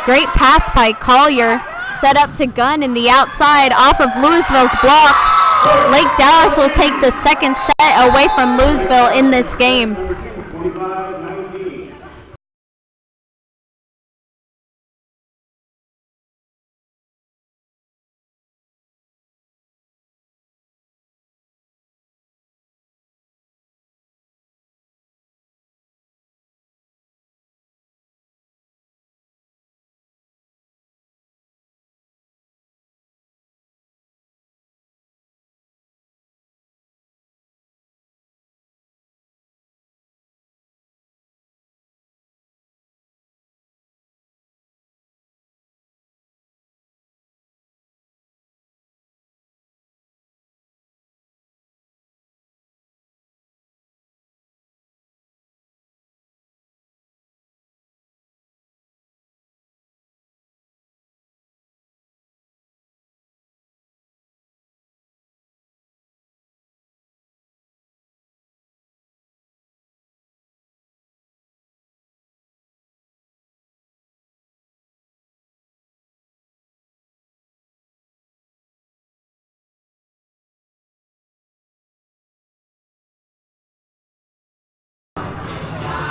Great pass by Collier. Set up to Gunn in the outside off of Lewisville's block. Lake Dallas will take the second set away from Lewisville in this game.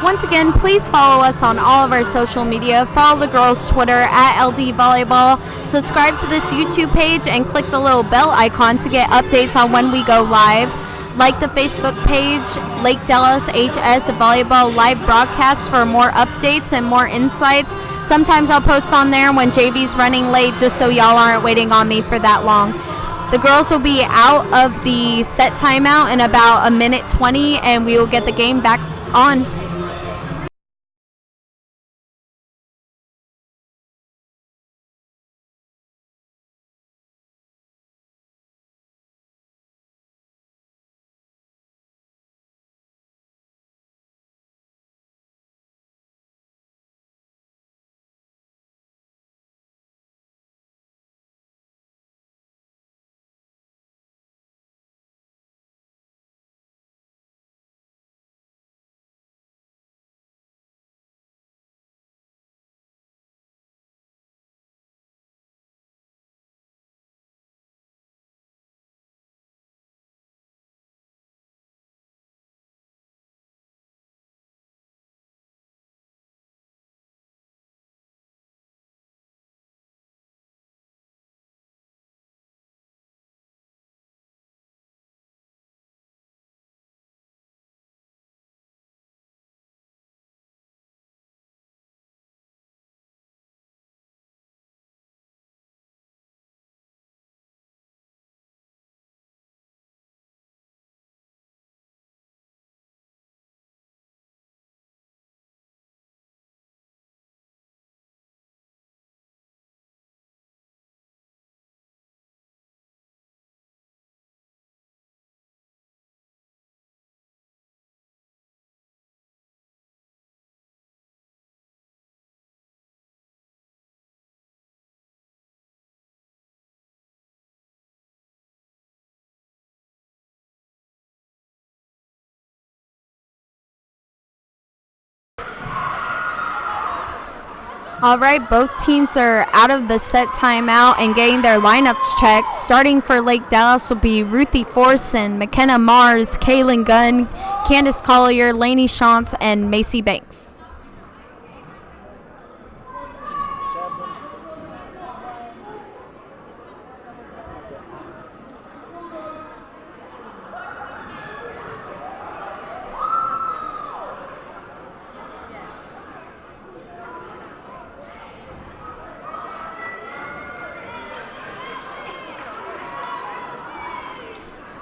Once again, please follow us on all of our social media. Follow the girls' Twitter at LD Volleyball. Subscribe to this YouTube page and click the little bell icon to get updates on when we go live. Like the Facebook page, Lake Dallas HS Volleyball live broadcasts for more updates and more insights. Sometimes I'll post on there when JV's running late just so y'all aren't waiting on me for that long. The girls will be out of the set timeout in about a minute 20 and we will get the game back on. All right, both teams are out of the set timeout and getting their lineups checked. Starting for Lake Dallas will be Ruthie Forson, McKenna Mars, Kaylin Gunn, Candace Collier, Lainey Shantz, and Macy Banks.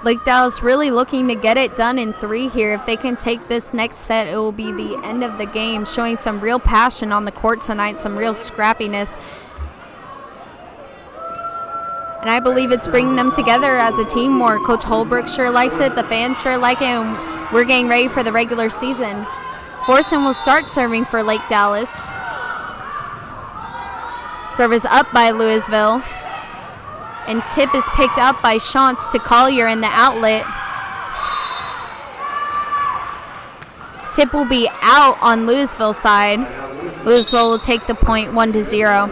Lake Dallas really looking to get it done in 3 here. If they can take this next set, it will be the end of the game, showing some real passion on the court tonight, some real scrappiness. And I believe it's bringing them together as a team more. Coach Holbrook sure likes it, the fans sure like it, and we're getting ready for the regular season. Forson will start serving for Lake Dallas. Serve is up by Lewisville. And tip is picked up by Shantz to Collier in the outlet. Tip will be out on Lewisville's side. Lewisville will take the point 1-0.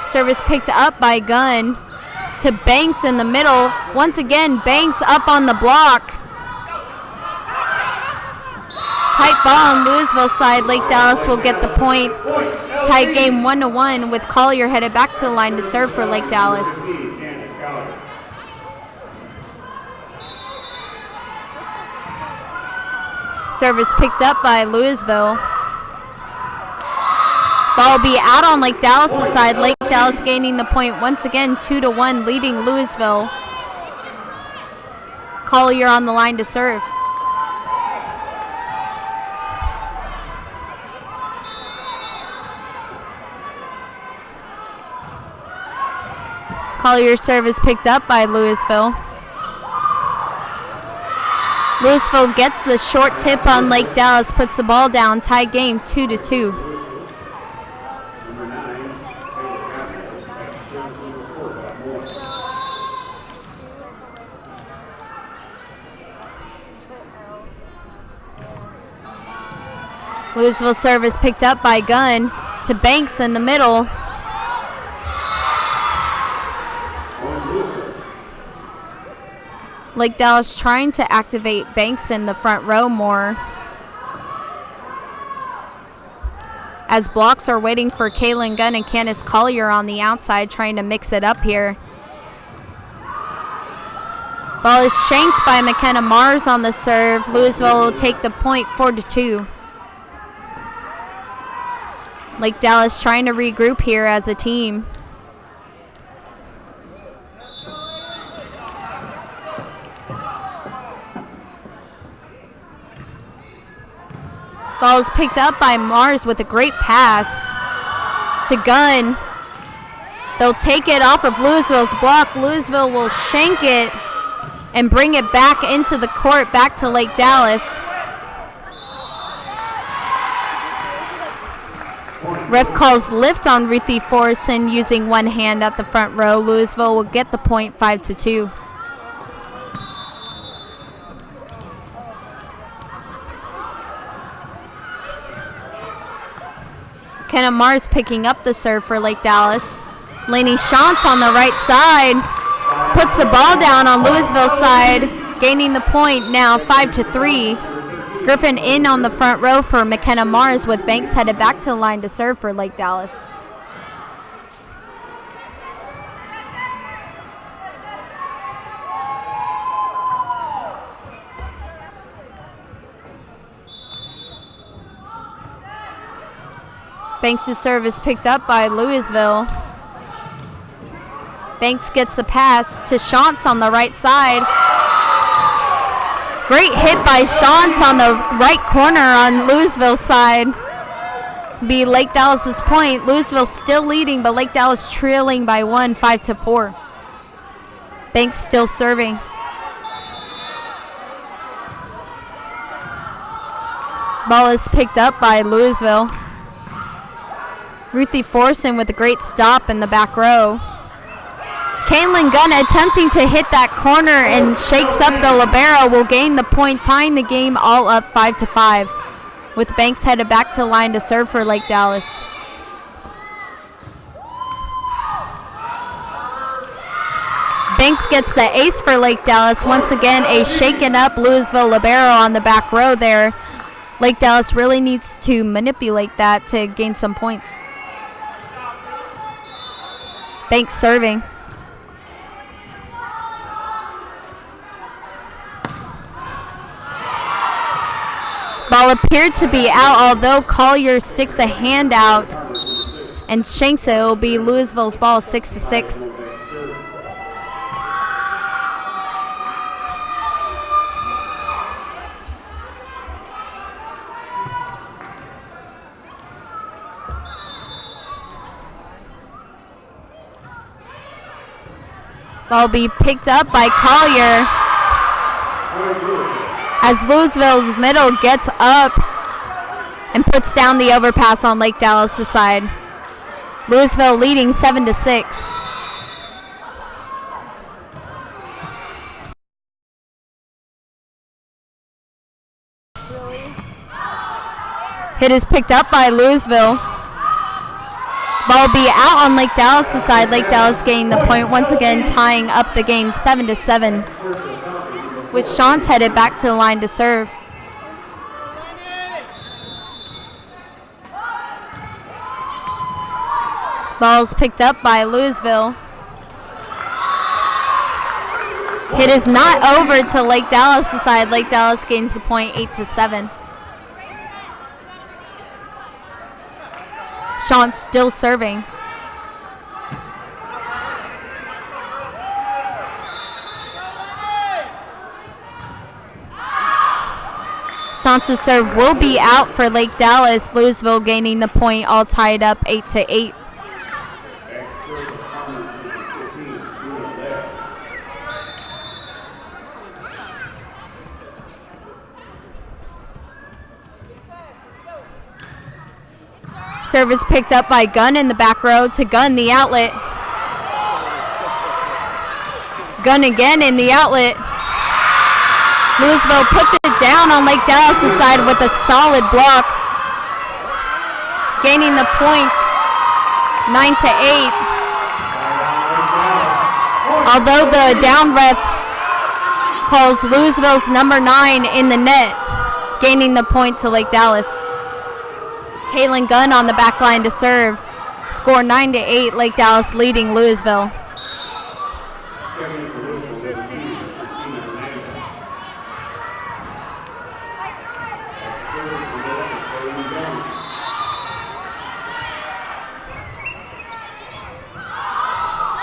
Service picked up by Gunn to Banks in the middle. Once again, Banks up on the block. Tight ball on Lewisville's side. Lake Dallas will get the point. Tight game 1-1 with Collier headed back to the line to serve for Lake Dallas. Service picked up by Lewisville. Ball will be out on Lake Dallas' side. Lake Dallas gaining the point once again, 2-1, leading Lewisville. Collier on the line to serve. Collier's serve is picked up by Lewisville. Lewisville gets the short tip on Lake Dallas, puts the ball down, tie game 2-2. Lewisville service picked up by Gunn to Banks in the middle. Lake Dallas trying to activate Banks in the front row more, as blocks are waiting for Kaylin Gunn and Candace Collier on the outside, trying to mix it up here. Ball is shanked by McKenna Mars on the serve. Lewisville will take the point 4-2. Lake Dallas trying to regroup here as a team. Ball is picked up by Mars with a great pass to Gunn. They'll take it off of Lewisville's block. Lewisville will shank it and bring it back into the court, back to Lake Dallas. Ref calls lift on Ruthie Forson using one hand at the front row. Lewisville will get the point 5-2. Kenna Mars picking up the serve for Lake Dallas. Lainey Shantz on the right side puts the ball down on Lewisville's side, gaining the point now 5-3. Griffin in on the front row for McKenna Mars, with Banks headed back to the line to serve for Lake Dallas. Banks' serve is picked up by Lewisville. Banks gets the pass to Shantz on the right side. Great hit by Shantz on the right corner on Lewisville's side. Be Lake Dallas's point. Lewisville still leading, but Lake Dallas trailing by 1, 5-4. Banks still serving. Ball is picked up by Lewisville. Ruthie Forson with a great stop in the back row. Caitlin Gunn attempting to hit that corner and shakes up the libero will gain the point, tying the game all up 5-5. With Banks headed back to the line to serve for Lake Dallas. Banks gets the ace for Lake Dallas. Once again, a shaken up Lewisville libero on the back row there. Lake Dallas really needs to manipulate that to gain some points. Banks serving. Ball appeared to be out, although Collier sticks a hand out and shanks it. It will be Lewisville's ball, 6-6. Ball will be picked up by Collier as Lewisville's middle gets up and puts down the overpass on Lake Dallas' side. Lewisville leading 7-6. Hit is picked up by Lewisville. Ball will be out on Lake Dallas' side. Lake Dallas gaining the point, once again tying up the game 7-7. With Shantz headed back to the line to serve. Ball's picked up by Lewisville. Hit is not over to Lake Dallas' side. Lake Dallas gains the point 8-7. Shantz still serving. Shantz's serve will be out for Lake Dallas. Lewisville gaining the point, all tied up 8-8. Service picked up by Gunn in the back row to Gunn, the outlet. Gunn again in the outlet. Lewisville puts it down on Lake Dallas' side with a solid block. Gaining the point, 9-8. Although the down ref calls Lewisville's number 9 in the net, gaining the point to Lake Dallas. Caitlin Gunn on the back line to serve. Score 9-8, Lake Dallas leading Lewisville.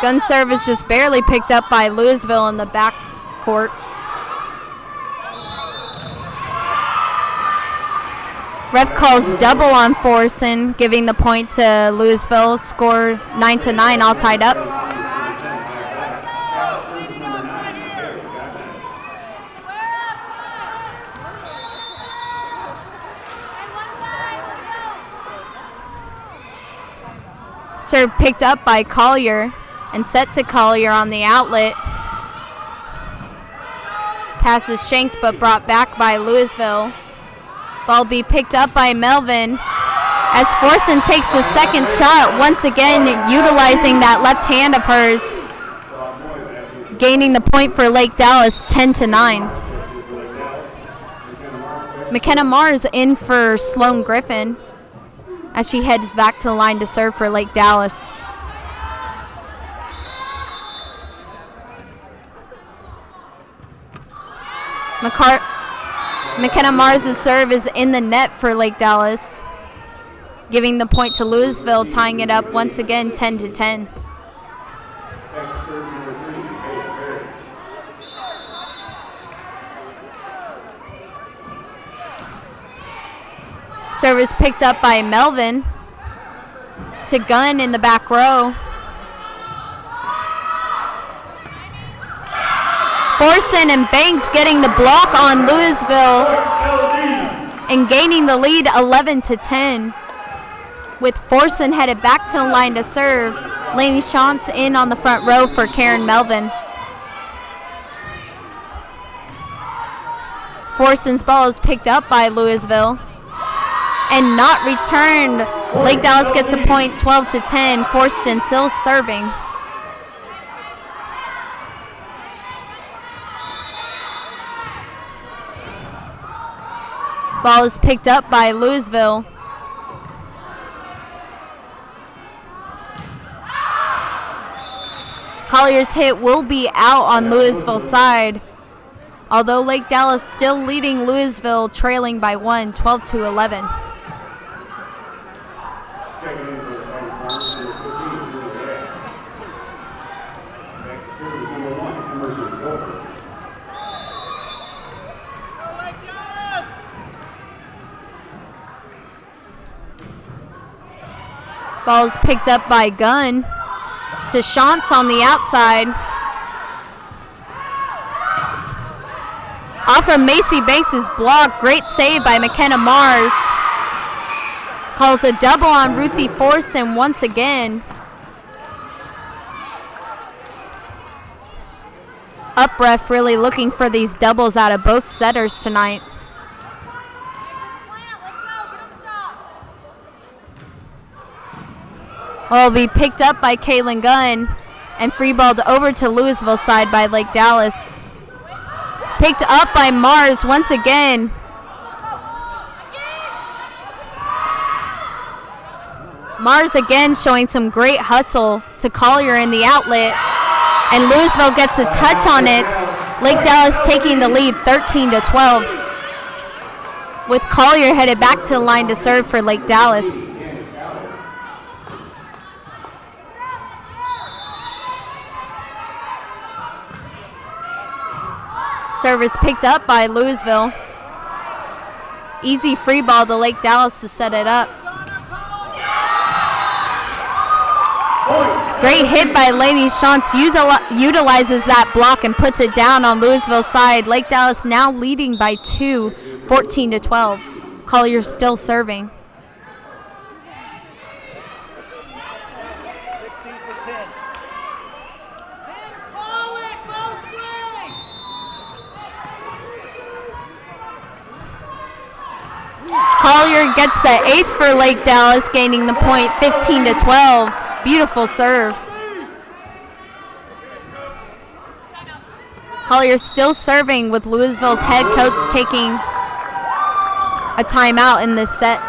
Gun serve is just barely picked up by Lewisville in the back court. Ref calls double on Forson, giving the point to Lewisville. Score 9-9, all tied up. Serve picked up by Collier and set to Collier on the outlet. Pass is shanked but brought back by Lewisville. Ball be picked up by Melvin as Forson takes the second shot, once again utilizing that left hand of hers, gaining the point for Lake Dallas, 10-9. McKenna Mars in for Sloan Griffin as she heads back to the line to serve for Lake Dallas. McKenna Mars' serve is in the net for Lake Dallas, giving the point to Lewisville, tying it up once again 10-10. Service picked up by Melvin to Gunn in the back row. Forson and Banks getting the block on Lewisville and gaining the lead 11-10. With Forson headed back to the line to serve, Lainey Shantz in on the front row for Karen Melvin. Forston's ball is picked up by Lewisville and not returned. Lake Dallas gets a point, 12-10. Forston still serving. Ball is picked up by Lewisville. Collier's hit will be out on Lewisville's side, although Lake Dallas still leading Lewisville, trailing by 1, 12-11. Ball is picked up by Gunn to Shantz on the outside. Off of Macy Banks' block, great save by McKenna Mars. Calls a double on Ruthie Forston once again. Up ref really looking for these doubles out of both setters tonight. Will be picked up by Kaylin Gunn and freeballed over to Lewisville side by Lake Dallas. Picked up by Mars once again. Mars again showing some great hustle to Collier in the outlet, and Lewisville gets a touch on it. Lake Dallas taking the lead 13-12, with Collier headed back to the line to serve for Lake Dallas. Service picked up by Lewisville. Easy free ball to Lake Dallas to set it up. Great hit by Lainey Shantz, utilizes that block and puts it down on Lewisville's side. Lake Dallas now leading by 2, 14-12. Collier still serving. Collier gets the ace for Lake Dallas, gaining the point 15-12. Beautiful serve. Collier still serving with Lewisville's head coach taking a timeout in this set.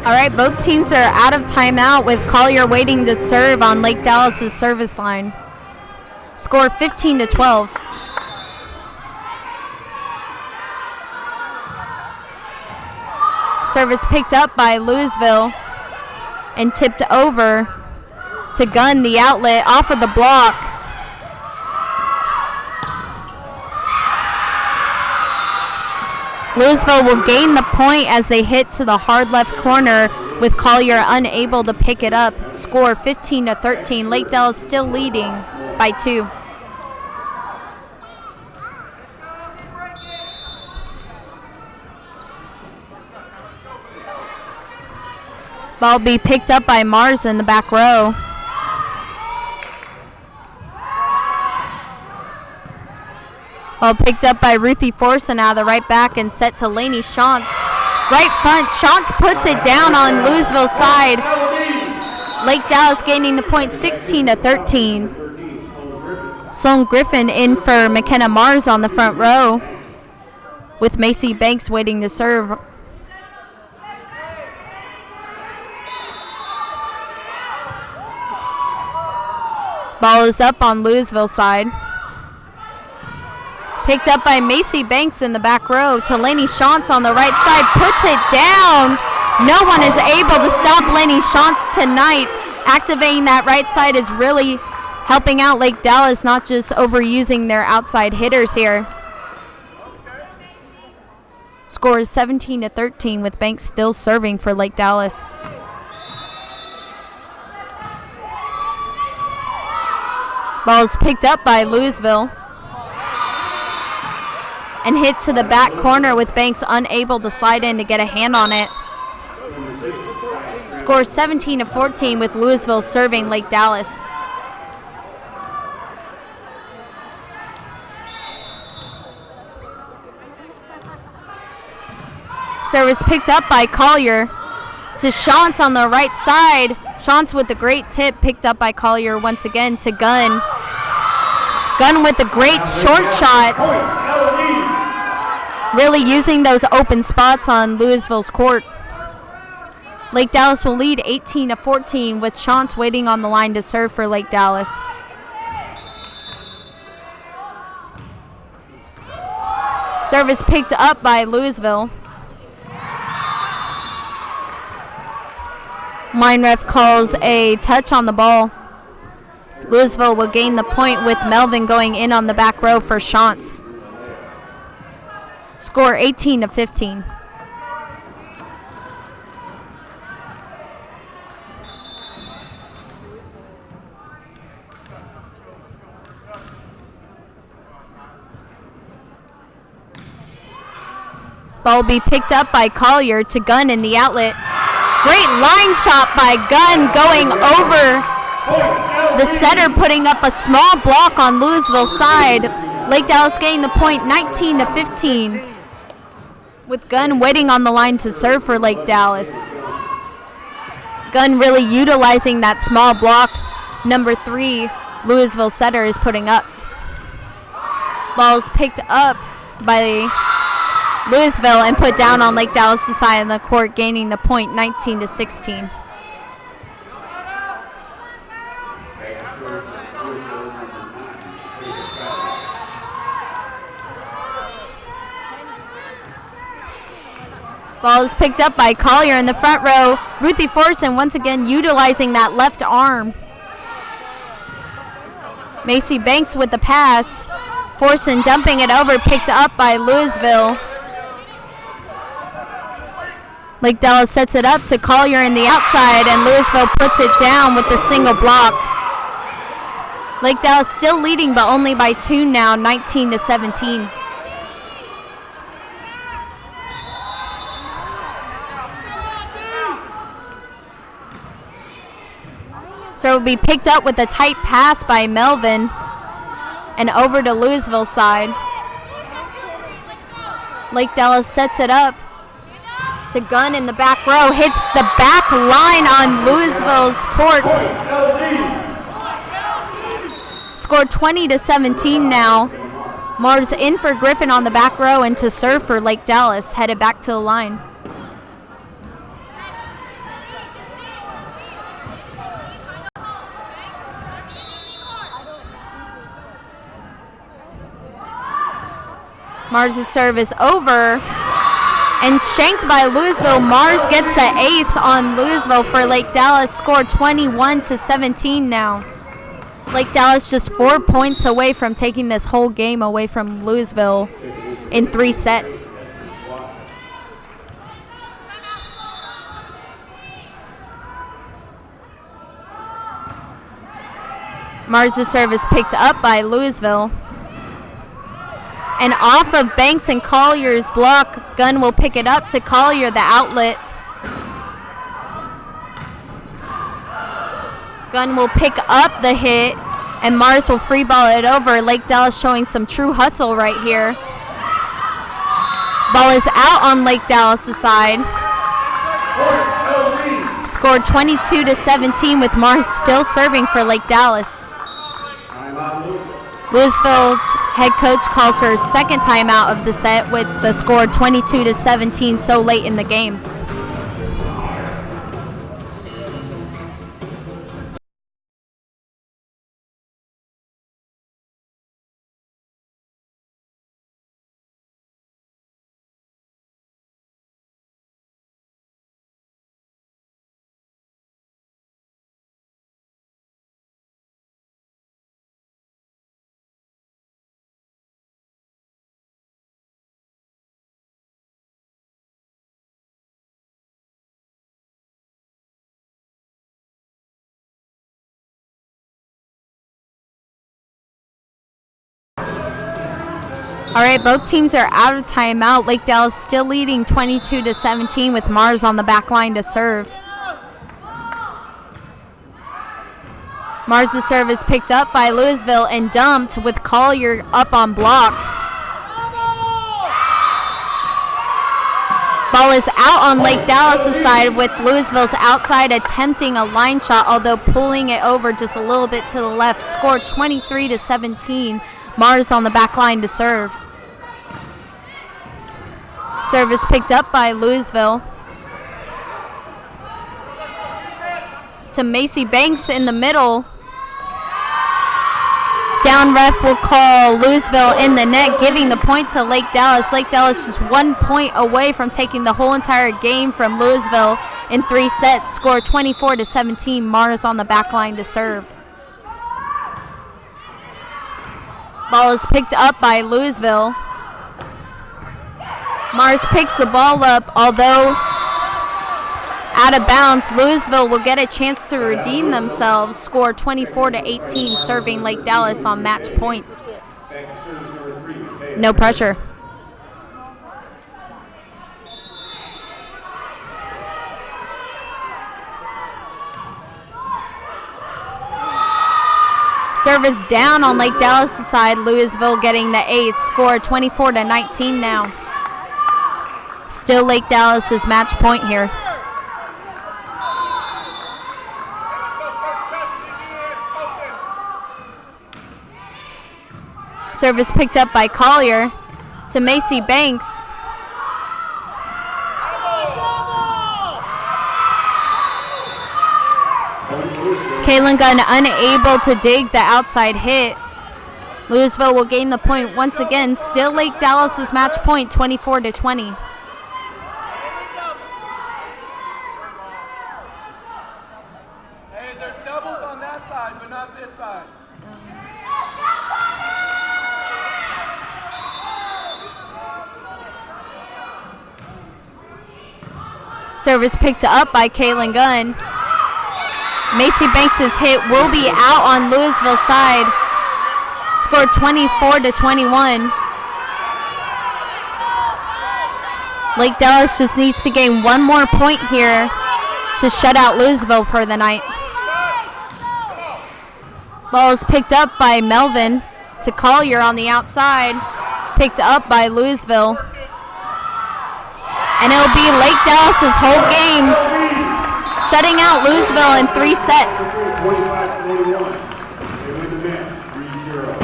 All right, both teams are out of timeout with Collier waiting to serve on Lake Dallas's service line. Score 15-12. Service picked up by Lewisville and tipped over to Gunn, the outlet, off of the block. Lewisville will gain the point as they hit to the hard left corner, with Collier unable to pick it up. Score 15-13. Lake Dallas still leading by 2. Ball be picked up by Mars in the back row. Ball picked up by Ruthie Forston out of the right back and set to Lainey Shantz. Right front, Shantz puts it down on Lewisville's side. Lake Dallas gaining the point 16-13. Sloan Griffin in for McKenna Mars on the front row. with Macy Banks waiting to serve. Ball is up on Lewisville side. Picked up by Macy Banks in the back row. To Lenny Shantz on the right side. Puts it down. No one is able to stop Lenny Shantz tonight. Activating that right side is really helping out Lake Dallas, not just overusing their outside hitters here. Score is 17-13 with Banks still serving for Lake Dallas. Ball is picked up by Lewisville and hit to the back corner with Banks unable to slide in to get a hand on it. Score 17-14 with Lewisville serving Lake Dallas. Service picked up by Collier to Shantz on the right side. Shantz with the great tip, picked up by Collier once again to Gunn. Gunn with the great short shot. Really using those open spots on Lewisville's court. Lake Dallas will lead 18-14 with Shantz waiting on the line to serve for Lake Dallas. Service picked up by Lewisville. Line ref calls a touch on the ball. Lewisville will gain the point with Melvin going in on the back row for Shantz. Score 18-15. Ball will be picked up by Collier to Gunn in the outlet. Great line shot by Gunn going over the setter, putting up a small block on Lewisville's side. Lake Dallas getting the point 19-15 with Gunn waiting on the line to serve for Lake Dallas. Gunn really utilizing that small block number 3 Lewisville setter is putting up. Ball's picked up by Lewisville and put down on Lake Dallas' side of the court, gaining the point 19-16. Ball is picked up by Collier in the front row. Ruthie Forson once again utilizing that left arm. Macy Banks with the pass. Forson dumping it over, picked up by Lewisville. Lake Dallas sets it up to Collier in the outside, and Lewisville puts it down with the single block. Lake Dallas still leading, but only by 2 now, 19-17. So it will be picked up with a tight pass by Melvin and over to Lewisville's side. Lake Dallas sets it up to Gunn in the back row, hits the back line on Lewisville's court. Score 20-17 now. Mars in for Griffin on the back row and to serve for Lake Dallas, headed back to the line. Mars' serve is over and shanked by Lewisville. Mars gets the ace on Lewisville for Lake Dallas. Score 21-17 now. Lake Dallas just 4 points away from taking this whole game away from Lewisville in 3 sets. Mars' serve is picked up by Lewisville. And off of Banks and Collier's block, Gunn will pick it up to Collier, the outlet. Gunn will pick up the hit, and Mars will free ball it over. Lake Dallas showing some true hustle right here. Ball is out on Lake Dallas' side. Scored 22-17 with Mars still serving for Lake Dallas. Lewisville's head coach calls her second timeout of the set with the score 22-17 so late in the game. All right, both teams are out of timeout. Lake Dallas still leading 22-17 with Mars on the back line to serve. Mars' serve is picked up by Lewisville and dumped with Collier up on block. Ball is out on Lake Dallas' side with Lewisville's outside attempting a line shot, although pulling it over just a little bit to the left. Score 23-17. Mars on the back line to serve. Serve is picked up by Lewisville. To Macy Banks in the middle. Down ref will call Lewisville in the net, giving the point to Lake Dallas. Lake Dallas just 1 point away from taking the whole entire game from Lewisville in 3 sets. Score 24-17. Mars on the back line to serve. Ball is picked up by Lewisville. Mars picks the ball up, although out of bounds. Lewisville will get a chance to redeem themselves. Score 24-18, serving Lake Dallas on match point. No pressure. Service down on Lake Dallas' side. Lewisville getting the ace. Score 24-19 now. Still Lake Dallas' match point here. Service picked up by Collier to Macy Banks. Kaylin Gunn unable to dig the outside hit. Lewisville will gain the point once again. Still Lake Dallas' match point, 24-20. Hey, there's doubles on that side, but not this side. Service picked up by Kaylin Gunn. Macy Banks' hit will be out on Lewisville's side. Score 24-21. Lake Dallas just needs to gain 1 more point here to shut out Lewisville for the night. Ball is picked up by Melvin to Collier on the outside. Picked up by Lewisville. And it'll be Lake Dallas' whole game, shutting out Lewisville in 3 sets. 25-21. They win the match, 3-0.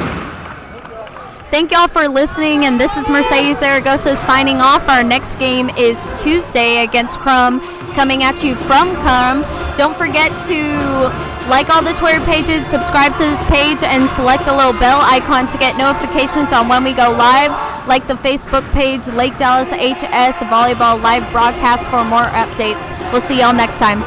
Thank y'all for listening, and this is Mercedes Zaragoza signing off. Our next game is Tuesday against Crum, coming at you from Crum. Don't forget to like all the Twitter pages, subscribe to this page, and select the little bell icon to get notifications on when we go live. Like the Facebook page, Lake Dallas HS Volleyball Live Broadcast for more updates. We'll see y'all next time.